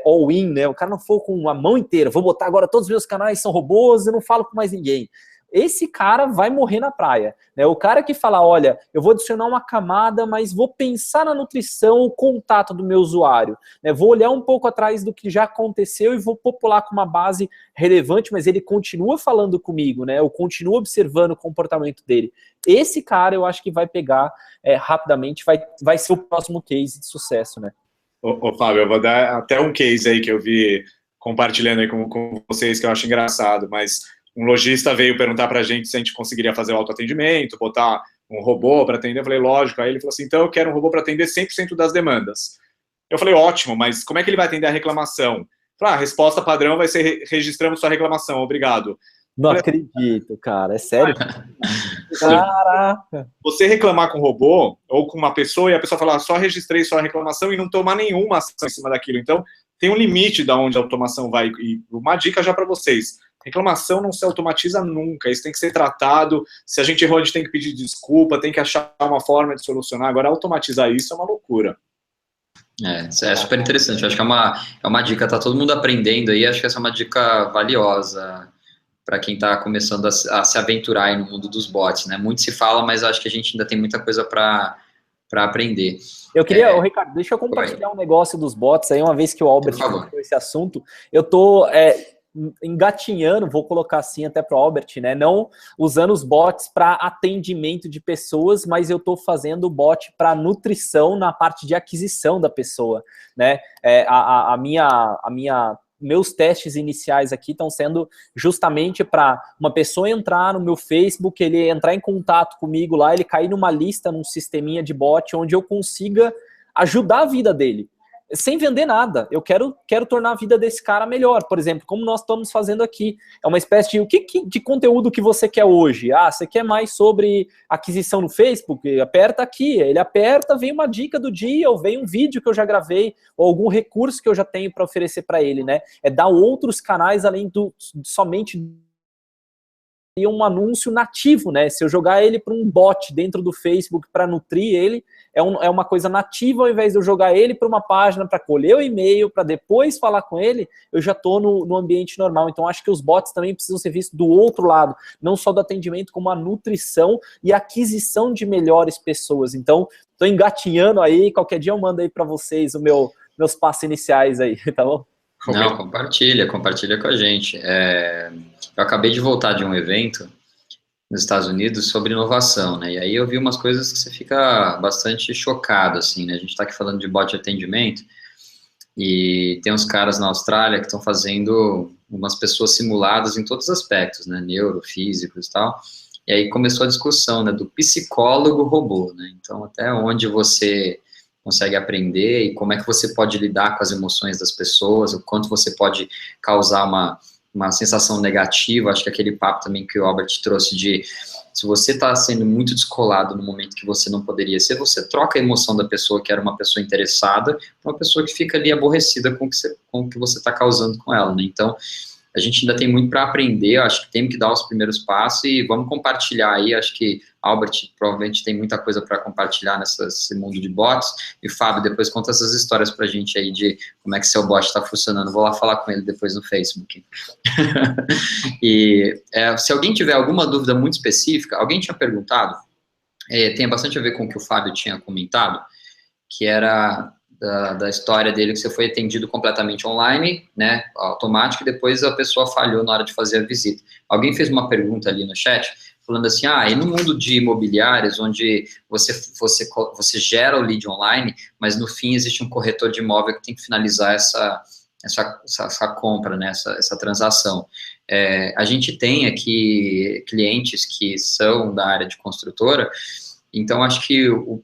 all-in, né, o cara não for com a mão inteira, vou botar agora todos os meus canais são robôs, eu não falo com mais ninguém. Esse cara vai morrer na praia. Né? O cara que fala, olha, eu vou adicionar uma camada, mas vou pensar na nutrição, o contato do meu usuário. Né? Vou olhar um pouco atrás do que já aconteceu e vou popular com uma base relevante, mas ele continua falando comigo, né? Eu continuo observando o comportamento dele. Esse cara eu acho que vai pegar rapidamente, vai ser o próximo case de sucesso, né? Ô, Fábio, eu vou dar até um case aí que eu vi compartilhando aí com vocês, que eu acho engraçado, mas um lojista veio perguntar pra gente se a gente conseguiria fazer o autoatendimento, botar um robô para atender. Eu falei, lógico. Aí ele falou assim, então eu quero um robô para atender 100% das demandas. Eu falei, ótimo, mas como é que ele vai atender a reclamação? Eu falei, a resposta padrão vai ser, registramos sua reclamação, obrigado. Não acredito, cara, é sério? Caraca! Você reclamar com um robô ou com uma pessoa e a pessoa falar, só registrei sua reclamação e não tomar nenhuma ação em cima daquilo. Então, tem um limite de onde a automação vai. E uma dica já para vocês, reclamação não se automatiza nunca, isso tem que ser tratado, se a gente errou, a gente tem que pedir desculpa, tem que achar uma forma de solucionar. Agora, automatizar isso é uma loucura. É super interessante, acho que é uma dica, tá todo mundo aprendendo aí, acho que essa é uma dica valiosa para quem está começando a se aventurar aí no mundo dos bots, né? Muito se fala, mas acho que a gente ainda tem muita coisa para aprender. Eu queria, Ricardo, deixa eu compartilhar um negócio dos bots aí, uma vez que o Albert falou esse assunto, eu tô engatinhando, vou colocar assim até para o Albert, né? Não usando os bots para atendimento de pessoas, mas eu estou fazendo o bot para nutrição na parte de aquisição da pessoa, né? Meus testes iniciais aqui estão sendo justamente para uma pessoa entrar no meu Facebook, ele entrar em contato comigo lá, ele cair numa lista, num sisteminha de bot, onde eu consiga ajudar a vida dele, sem vender nada. Eu quero tornar a vida desse cara melhor. Por exemplo, como nós estamos fazendo aqui, é uma espécie de, de conteúdo que você quer hoje? Ah, você quer mais sobre aquisição no Facebook? Aperta aqui, ele aperta, vem uma dica do dia, ou vem um vídeo que eu já gravei, ou algum recurso que eu já tenho para oferecer para ele, né? É dar outros canais além somente um anúncio nativo, né? Se eu jogar ele para um bot dentro do Facebook para nutrir ele, é uma coisa nativa, ao invés de eu jogar ele para uma página para colher o e-mail, para depois falar com ele, eu já estou no ambiente normal. Então, acho que os bots também precisam ser vistos do outro lado, não só do atendimento, como a nutrição e a aquisição de melhores pessoas. Então, estou engatinhando aí, qualquer dia eu mando aí para vocês meus passos iniciais aí, tá bom? Não, compartilha com a gente. Eu acabei de voltar de um evento nos Estados Unidos sobre inovação, né? E aí eu vi umas coisas que você fica bastante chocado, assim, né? A gente está aqui falando de bot de atendimento E tem uns caras na Austrália que estão fazendo umas pessoas simuladas em todos os aspectos, né, neurofísicos e tal. E aí começou a discussão, né, do psicólogo robô, né? Então, até onde você consegue aprender e como é que você pode lidar com as emoções das pessoas, o quanto você pode causar uma sensação negativa. Acho que aquele papo também que o Albert trouxe de se você está sendo muito descolado no momento que você não poderia ser, você troca a emoção da pessoa que era uma pessoa interessada para uma pessoa que fica ali aborrecida com o que você está causando com ela, né? Então, a gente ainda tem muito para aprender, acho que tem que dar os primeiros passos e vamos compartilhar aí, acho que Albert provavelmente tem muita coisa para compartilhar nesse mundo de bots, e Fábio, depois conta essas histórias para a gente aí de como é que seu bot está funcionando, vou lá falar com ele depois no Facebook. E se alguém tiver alguma dúvida muito específica, alguém tinha perguntado, tem bastante a ver com o que o Fábio tinha comentado, que era da história dele, que você foi atendido completamente online, né, automático, e depois a pessoa falhou na hora de fazer a visita. Alguém fez uma pergunta ali no chat, falando assim, e no mundo de imobiliários, onde você gera o lead online, mas no fim existe um corretor de imóvel que tem que finalizar essa compra, né, essa transação. A gente tem aqui clientes que são da área de construtora. Então, acho que o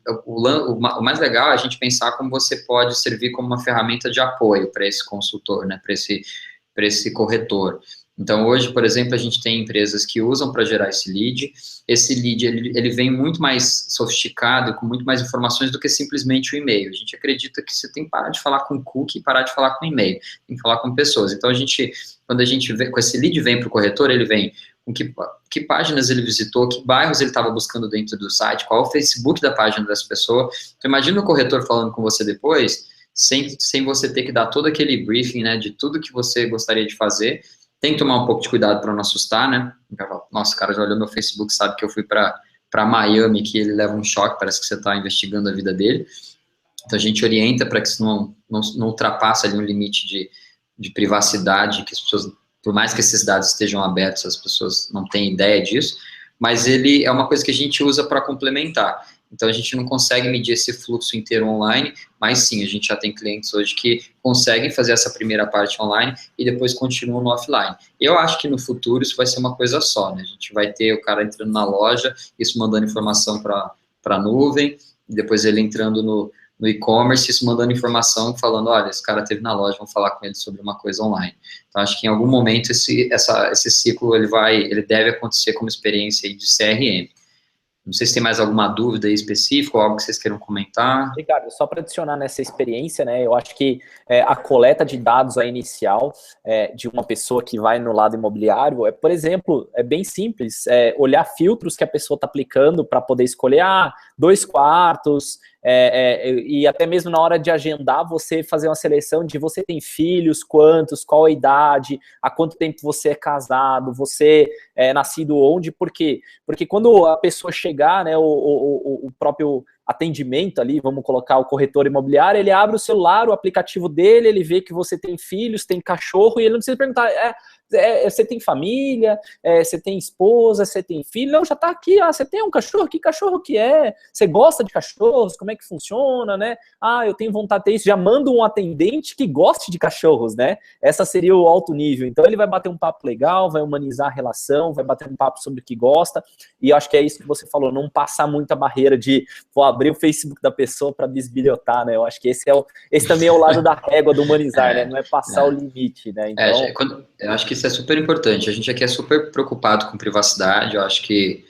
mais legal é a gente pensar como você pode servir como uma ferramenta de apoio para esse consultor, né, para esse corretor. Então, hoje, por exemplo, a gente tem empresas que usam para gerar esse lead. Esse lead, ele vem muito mais sofisticado, com muito mais informações do que simplesmente o e-mail. A gente acredita que você tem que parar de falar com cookie e parar de falar com e-mail. Tem que falar com pessoas. Então, quando a gente vê, com esse lead vem para o corretor, ele vem com que páginas ele visitou, que bairros ele estava buscando dentro do site, qual é o Facebook da página dessa pessoa. Então, imagina o corretor falando com você depois, sem você ter que dar todo aquele briefing, né, de tudo que você gostaria de fazer. Tem que tomar um pouco de cuidado para não assustar, né? Nossa, o cara já olhou meu Facebook, sabe que eu fui para Miami, que ele leva um choque, parece que você está investigando a vida dele. Então, a gente orienta para que isso não ultrapasse ali um limite de privacidade, que as pessoas, por mais que esses dados estejam abertos, as pessoas não têm ideia disso, mas ele é uma coisa que a gente usa para complementar. Então, a gente não consegue medir esse fluxo inteiro online, mas sim, a gente já tem clientes hoje que conseguem fazer essa primeira parte online e depois continuam no offline. Eu acho que no futuro isso vai ser uma coisa só, né? A gente vai ter o cara entrando na loja, isso mandando informação para a nuvem, e depois ele entrando no e-commerce, isso mandando informação, falando, olha, esse cara esteve na loja, vamos falar com ele sobre uma coisa online. Então, acho que em algum momento esse ciclo ele deve acontecer como experiência aí de CRM. Não sei se tem mais alguma dúvida aí específica ou algo que vocês queiram comentar. Ricardo, só para adicionar nessa experiência, né, eu acho que a coleta de dados inicial de uma pessoa que vai no lado imobiliário, por exemplo, é bem simples, olhar filtros que a pessoa está aplicando para poder escolher 2 quartos, e até mesmo na hora de agendar, você fazer uma seleção de você tem filhos, quantos, qual a idade, há quanto tempo você é casado, você é nascido onde, por quê? Porque quando a pessoa chegar, né, o próprio atendimento ali, vamos colocar o corretor imobiliário, ele abre o celular, o aplicativo dele, ele vê que você tem filhos, tem cachorro, e ele não precisa perguntar, você tem família, você tem esposa, você tem filho, não, já tá aqui, você tem um cachorro, que cachorro que é? Você gosta de cachorros? Como é que funciona, né? Eu tenho vontade de ter isso, já manda um atendente que goste de cachorros, né? Essa seria o alto nível, então ele vai bater um papo legal, vai humanizar a relação, vai bater um papo sobre o que gosta, e eu acho que é isso que você falou, não passar muita barreira de, vou abrir o Facebook da pessoa para bisbilhotar, né? Eu acho que esse também é o lado da régua do humanizar, né? Não é passar o limite, né? Então, eu acho que isso é super importante. A gente aqui é super preocupado com privacidade. Eu acho que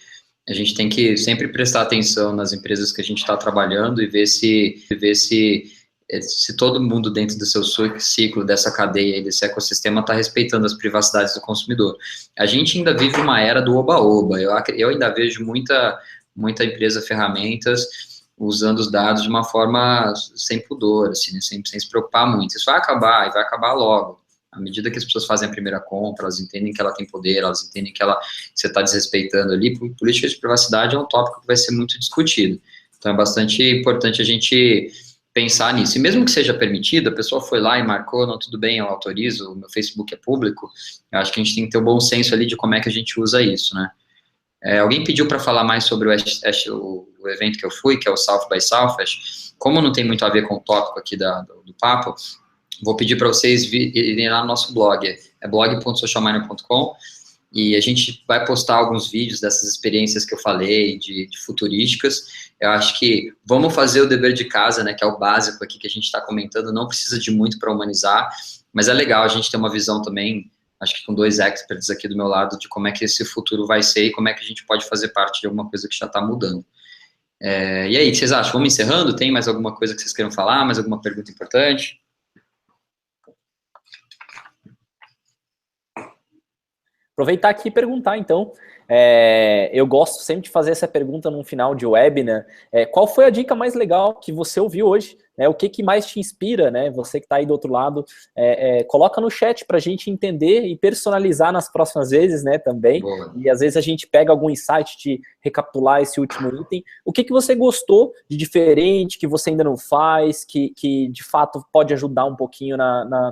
a gente tem que sempre prestar atenção nas empresas que a gente está trabalhando e ver se todo mundo dentro do seu ciclo, dessa cadeia, desse ecossistema, está respeitando as privacidades do consumidor. A gente ainda vive uma era do oba-oba. Eu ainda vejo muita empresa, ferramentas, usando os dados de uma forma sem pudor, assim, né, sem se preocupar muito. Isso vai acabar, e vai acabar logo. À medida que as pessoas fazem a primeira compra, elas entendem que ela tem poder, elas entendem que você está desrespeitando ali, política de privacidade é um tópico que vai ser muito discutido. Então, é bastante importante a gente pensar nisso. E mesmo que seja permitido, a pessoa foi lá e marcou, não, tudo bem, eu autorizo, o meu Facebook é público, eu acho que a gente tem que ter o bom senso ali de como é que a gente usa isso, né? Alguém pediu para falar mais sobre o evento que eu fui, que é o South by Southwest. Como não tem muito a ver com o tópico aqui do papo, vou pedir para vocês irem lá no nosso blog, é blog.socialminer.com, e a gente vai postar alguns vídeos dessas experiências que eu falei, de futurísticas. Eu acho que vamos fazer o dever de casa, né, que é o básico aqui que a gente está comentando, não precisa de muito para humanizar, mas é legal a gente ter uma visão também, acho que com 2 experts aqui do meu lado, de como é que esse futuro vai ser e como é que a gente pode fazer parte de alguma coisa que já está mudando. E aí, o que vocês acham? Vamos encerrando? Tem mais alguma coisa que vocês queiram falar? Mais alguma pergunta importante? Aproveitar aqui e perguntar, então. Eu gosto sempre de fazer essa pergunta no final de webinar. Qual foi a dica mais legal que você ouviu hoje? O que mais te inspira, né? Você que está aí do outro lado, coloca no chat para a gente entender e personalizar nas próximas vezes, né, também. Boa. E às vezes a gente pega algum insight de recapitular esse último item. O que você gostou de diferente, que você ainda não faz, que de fato pode ajudar um pouquinho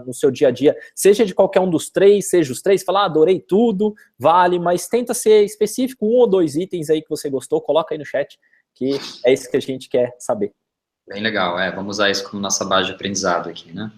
no seu dia a dia, seja de qualquer um dos 3, seja os 3, falar, adorei tudo, vale, mas tenta ser específico, 1 ou 2 itens aí que você gostou, coloca aí no chat, que é isso que a gente quer saber. Bem legal, vamos usar isso como nossa base de aprendizado aqui, né?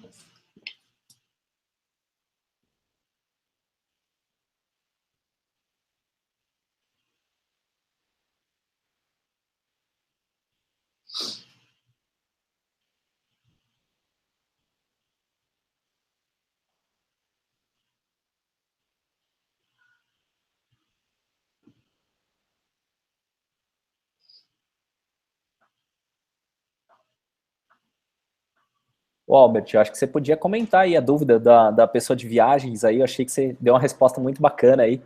Albert, eu acho que você podia comentar aí a dúvida da pessoa de viagens aí, eu achei que você deu uma resposta muito bacana aí.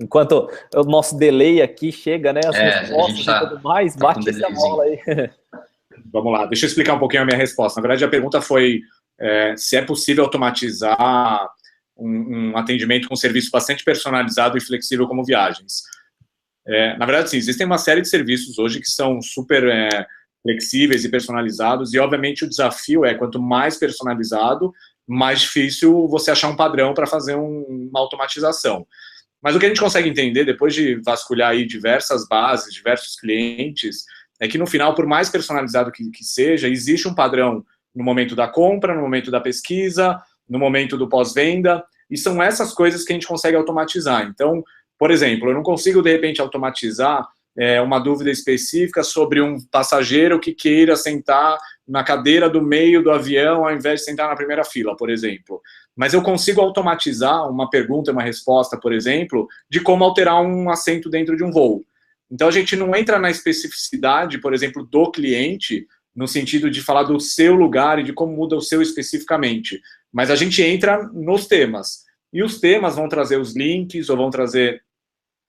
Enquanto o nosso delay aqui chega, né, as respostas e tudo mais, bate essa bola aí. Vamos lá, deixa eu explicar um pouquinho a minha resposta. Na verdade, a pergunta foi se é possível automatizar um atendimento com serviço bastante personalizado e flexível como viagens. Na verdade, sim, existem uma série de serviços hoje que são super flexíveis e personalizados, e obviamente o desafio é, quanto mais personalizado, mais difícil você achar um padrão para fazer uma automatização. Mas o que a gente consegue entender, depois de vasculhar aí diversas bases, diversos clientes, é que no final, por mais personalizado que seja, existe um padrão no momento da compra, no momento da pesquisa, no momento do pós-venda, e são essas coisas que a gente consegue automatizar. Então, por exemplo, eu não consigo, de repente, automatizar uma dúvida específica sobre um passageiro que queira sentar na cadeira do meio do avião ao invés de sentar na primeira fila, por exemplo. Mas eu consigo automatizar uma pergunta e uma resposta, por exemplo, de como alterar um assento dentro de um voo. Então, a gente não entra na especificidade, por exemplo, do cliente, no sentido de falar do seu lugar e de como muda o seu especificamente. Mas a gente entra nos temas. E os temas vão trazer os links ou vão trazer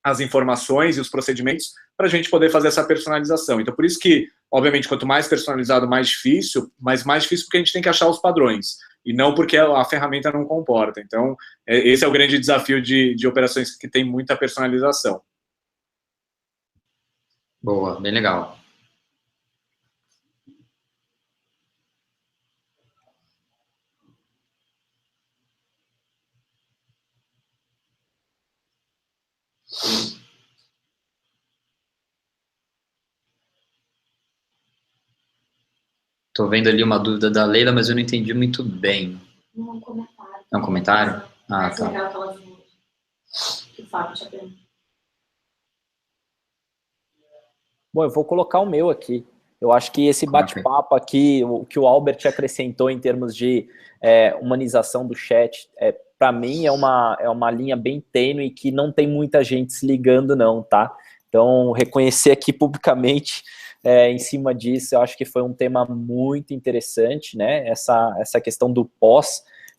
as informações e os procedimentos para a gente poder fazer essa personalização. Então, por isso que, obviamente, quanto mais personalizado, mais difícil, mas mais difícil porque a gente tem que achar os padrões, e não porque a ferramenta não comporta. Então, esse é o grande desafio de operações que tem muita personalização. Boa, bem legal. Estou vendo ali uma dúvida da Leila, mas eu não entendi muito bem. Um comentário. É um comentário? Ah, tá. Que o Fábio tinha perguntado. Bom, eu vou colocar o meu aqui. Eu acho que esse bate-papo aqui, o que o Albert acrescentou em termos de humanização do chat, para mim é uma linha bem tênue que não tem muita gente se ligando não, tá? Então, reconhecer aqui publicamente em cima disso, eu acho que foi um tema muito interessante, né? Essa questão do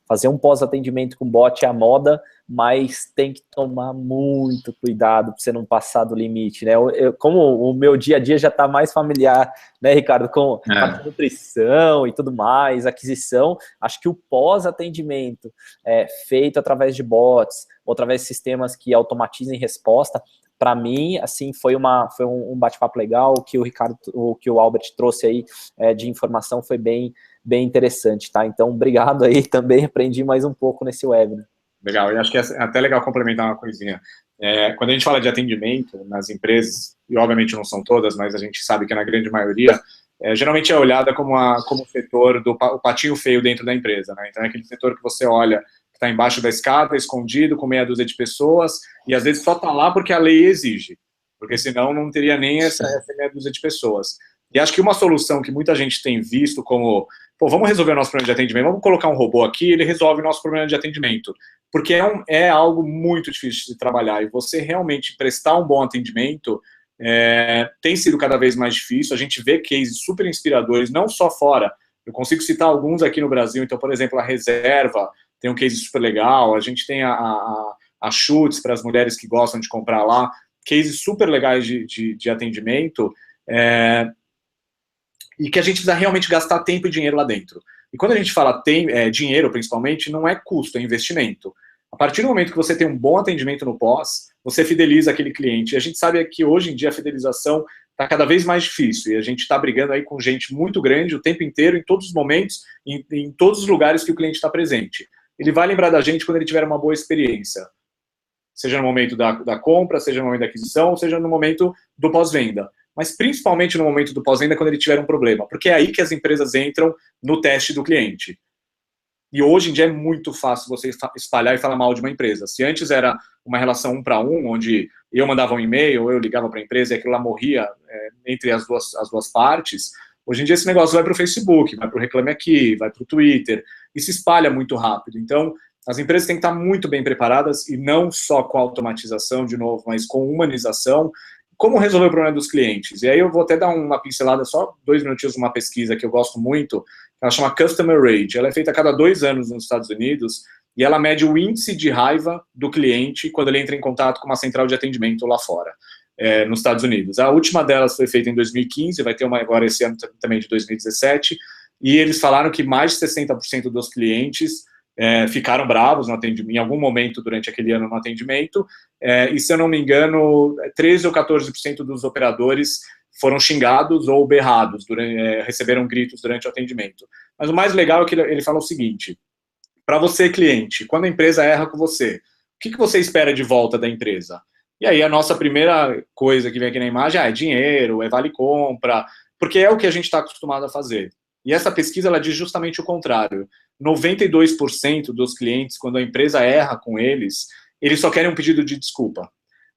fazer um pós-atendimento com bot é a moda, mas tem que tomar muito cuidado para você não passar do limite, né? Como o meu dia a dia já está mais familiar, né, Ricardo, com a nutrição e tudo mais, aquisição, acho que o pós-atendimento feito através de bots, ou através de sistemas que automatizem resposta, para mim, assim, foi um bate-papo legal, o que o Albert trouxe aí de informação foi bem interessante, tá? Então, obrigado aí também, aprendi mais um pouco nesse webinar. Legal, e acho que é até legal complementar uma coisinha. Quando a gente fala de atendimento nas empresas, e obviamente não são todas, mas a gente sabe que na grande maioria, geralmente é olhada como o setor do o patinho feio dentro da empresa, né? Então é aquele setor que você olha que está embaixo da escada, escondido, com meia dúzia de pessoas, e às vezes só está lá porque a lei exige, porque senão não teria nem essa meia dúzia de pessoas. E acho que uma solução que muita gente tem visto como, pô, vamos resolver o nosso problema de atendimento, vamos colocar um robô aqui, ele resolve o nosso problema de atendimento. Porque é algo muito difícil de trabalhar, e você realmente prestar um bom atendimento tem sido cada vez mais difícil. A gente vê cases super inspiradores, não só fora, eu consigo citar alguns aqui no Brasil. Então, por exemplo, a Reserva tem um case super legal, a gente tem a Chutes, para as mulheres que gostam de comprar lá, cases super legais de atendimento, e que a gente precisa realmente gastar tempo e dinheiro lá dentro. E quando a gente fala dinheiro, principalmente, não é custo, é investimento. A partir do momento que você tem um bom atendimento no pós, você fideliza aquele cliente. E a gente sabe que hoje em dia a fidelização está cada vez mais difícil, e a gente está brigando aí com gente muito grande o tempo inteiro, em todos os momentos, em todos os lugares que o cliente está presente. Ele vai lembrar da gente quando ele tiver uma boa experiência, seja no momento da compra, seja no momento da aquisição, seja no momento do pós-venda. Mas principalmente no momento do pós-venda, quando ele tiver um problema, porque é aí que as empresas entram no teste do cliente. E hoje em dia é muito fácil você espalhar e falar mal de uma empresa. Se antes era uma relação 1 para 1, onde eu mandava um e-mail, ou eu ligava para a empresa e aquilo lá morria entre as duas partes, hoje em dia esse negócio vai para o Facebook, vai para o Reclame Aqui, vai para o Twitter, e se espalha muito rápido. Então, as empresas têm que estar muito bem preparadas, e não só com automatização, de novo, mas com humanização. Como resolver o problema dos clientes? E aí eu vou até dar uma pincelada, só 2 minutinhos, uma pesquisa que eu gosto muito, ela chama Customer Rage. Ela é feita a cada 2 anos nos Estados Unidos, e ela mede o índice de raiva do cliente quando ele entra em contato com uma central de atendimento lá fora, nos Estados Unidos. A última delas foi feita em 2015, vai ter uma agora esse ano também de 2017, e eles falaram que mais de 60% dos clientes ficaram bravos no atendimento, em algum momento durante aquele ano no atendimento, e se eu não me engano, 13 ou 14% dos operadores foram xingados ou berrados, receberam gritos durante o atendimento. Mas o mais legal é que ele fala o seguinte: para você, cliente, quando a empresa erra com você, o que você espera de volta da empresa? E aí a nossa primeira coisa que vem aqui na imagem é dinheiro, é vale compra, porque é o que a gente está acostumado a fazer. E essa pesquisa ela diz justamente o contrário. 92% dos clientes, quando a empresa erra com eles só querem um pedido de desculpa.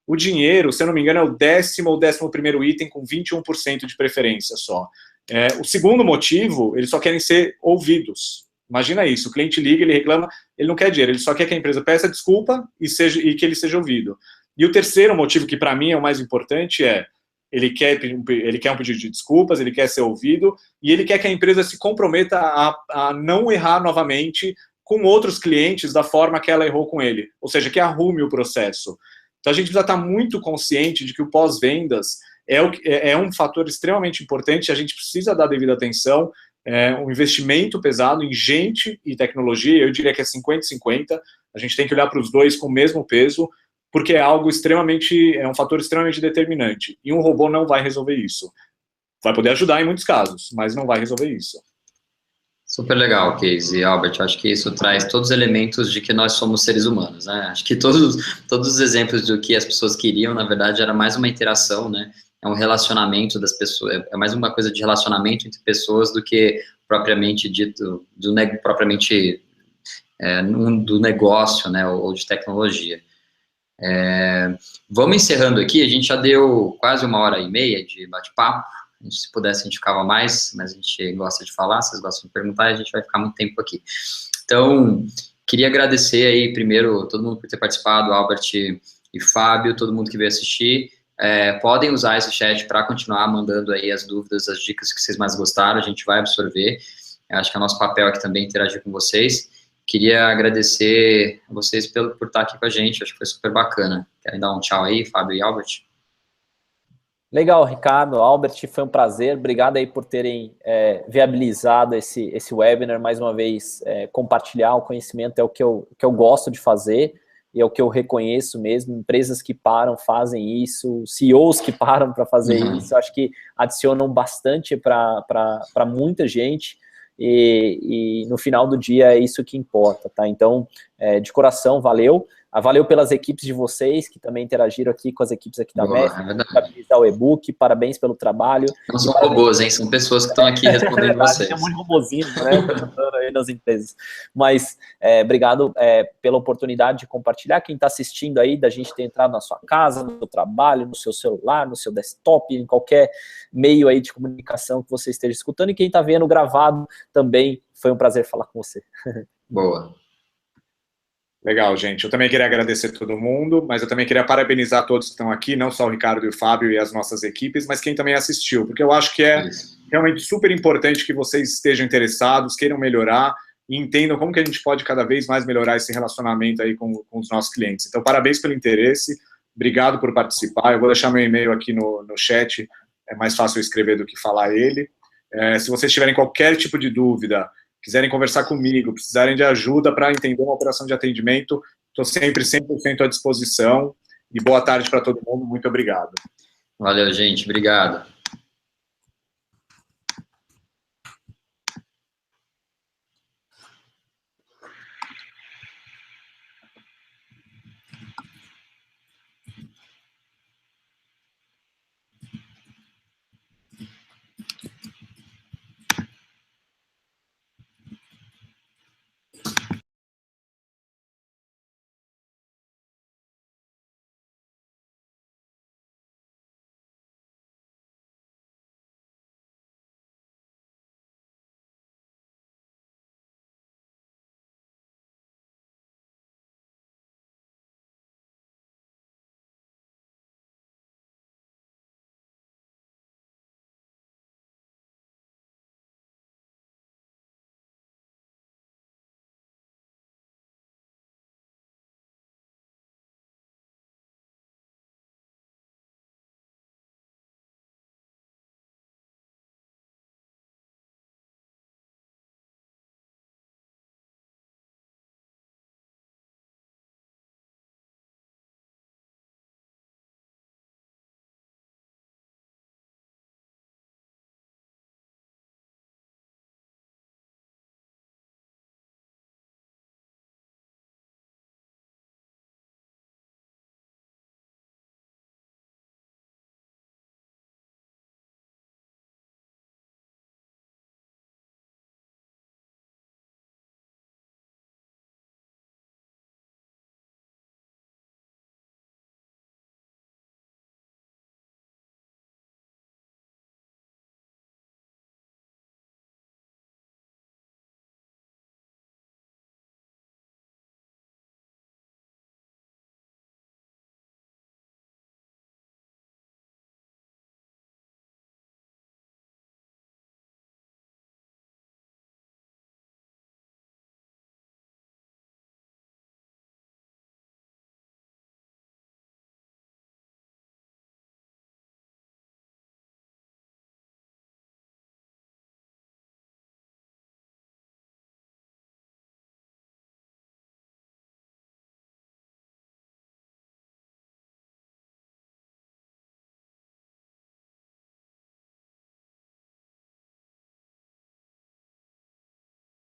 O dinheiro, se eu não me engano, é o 10º ou 11º item, com 21% de preferência só. O segundo motivo, eles só querem ser ouvidos. Imagina isso, o cliente liga, ele reclama, ele não quer dinheiro, ele só quer que a empresa peça desculpa e que ele seja ouvido. E o terceiro motivo, que para mim é o mais importante, ele quer um pedido de desculpas, ele quer ser ouvido, e ele quer que a empresa se comprometa a não errar novamente com outros clientes da forma que ela errou com ele. Ou seja, que arrume o processo. Então a gente precisa estar muito consciente de que o pós-vendas é um fator extremamente importante, a gente precisa dar devida atenção, um investimento pesado em gente e tecnologia, eu diria que é 50-50, a gente tem que olhar para os dois com o mesmo peso, porque é um fator extremamente determinante. E um robô não vai resolver isso. Vai poder ajudar em muitos casos, mas não vai resolver isso. Super legal, Casey, Albert. Acho que isso traz todos os elementos de que nós somos seres humanos, né? Acho que todos os exemplos do que as pessoas queriam, na verdade, era mais uma interação, né? É um relacionamento das pessoas, é mais uma coisa de relacionamento entre pessoas do que propriamente dito, do negócio, né? Ou de tecnologia. Vamos encerrando aqui, a gente já deu quase 1h30 de bate-papo. Se pudesse, a gente ficava mais, mas a gente gosta de falar, vocês gostam de perguntar, a gente vai ficar muito tempo aqui. Então, queria agradecer aí, primeiro, todo mundo por ter participado, Albert e Fábio, todo mundo que veio assistir. Podem usar esse chat para continuar mandando aí as dúvidas, as dicas que vocês mais gostaram, a gente vai absorver. Eu acho que é nosso papel aqui também interagir com vocês. Queria agradecer a vocês por estar aqui com a gente, acho que foi super bacana. Querem dar um tchau aí, Fábio e Albert? Legal, Ricardo, Albert, foi um prazer. Obrigado aí por terem viabilizado esse webinar. Mais uma vez, compartilhar o conhecimento é o que eu gosto de fazer e é o que eu reconheço mesmo. Empresas que param fazem isso, CEOs que param para fazer isso, acho que adicionam bastante para muita gente. E no final do dia é isso que importa, tá? Então, de coração, valeu. Valeu pelas equipes de vocês, que também interagiram aqui com as equipes aqui da Mestre, é o e-book, parabéns pelo trabalho. Não são robôs, hein? São pessoas que estão aqui respondendo vocês. Tem um monte de robôzinho, né, aí nas empresas. Mas, obrigado pela oportunidade de compartilhar. Quem está assistindo aí, da gente ter entrado na sua casa, no seu trabalho, no seu celular, no seu desktop, em qualquer meio aí de comunicação que você esteja escutando. E quem está vendo gravado também, foi um prazer falar com você. Boa. Legal, gente. Eu também queria agradecer todo mundo, mas eu também queria parabenizar todos que estão aqui, não só o Ricardo e o Fábio e as nossas equipes, mas quem também assistiu, porque eu acho que é realmente super importante que vocês estejam interessados, queiram melhorar e entendam como que a gente pode cada vez mais melhorar esse relacionamento aí com os nossos clientes. Então, parabéns pelo interesse, obrigado por participar. Eu vou deixar meu e-mail aqui no chat, é mais fácil eu escrever do que falar ele. Se vocês tiverem qualquer tipo de dúvida, quiserem conversar comigo, precisarem de ajuda para entender uma operação de atendimento, estou sempre 100% à disposição. E boa tarde para todo mundo. Muito obrigado. Valeu, gente. Obrigado.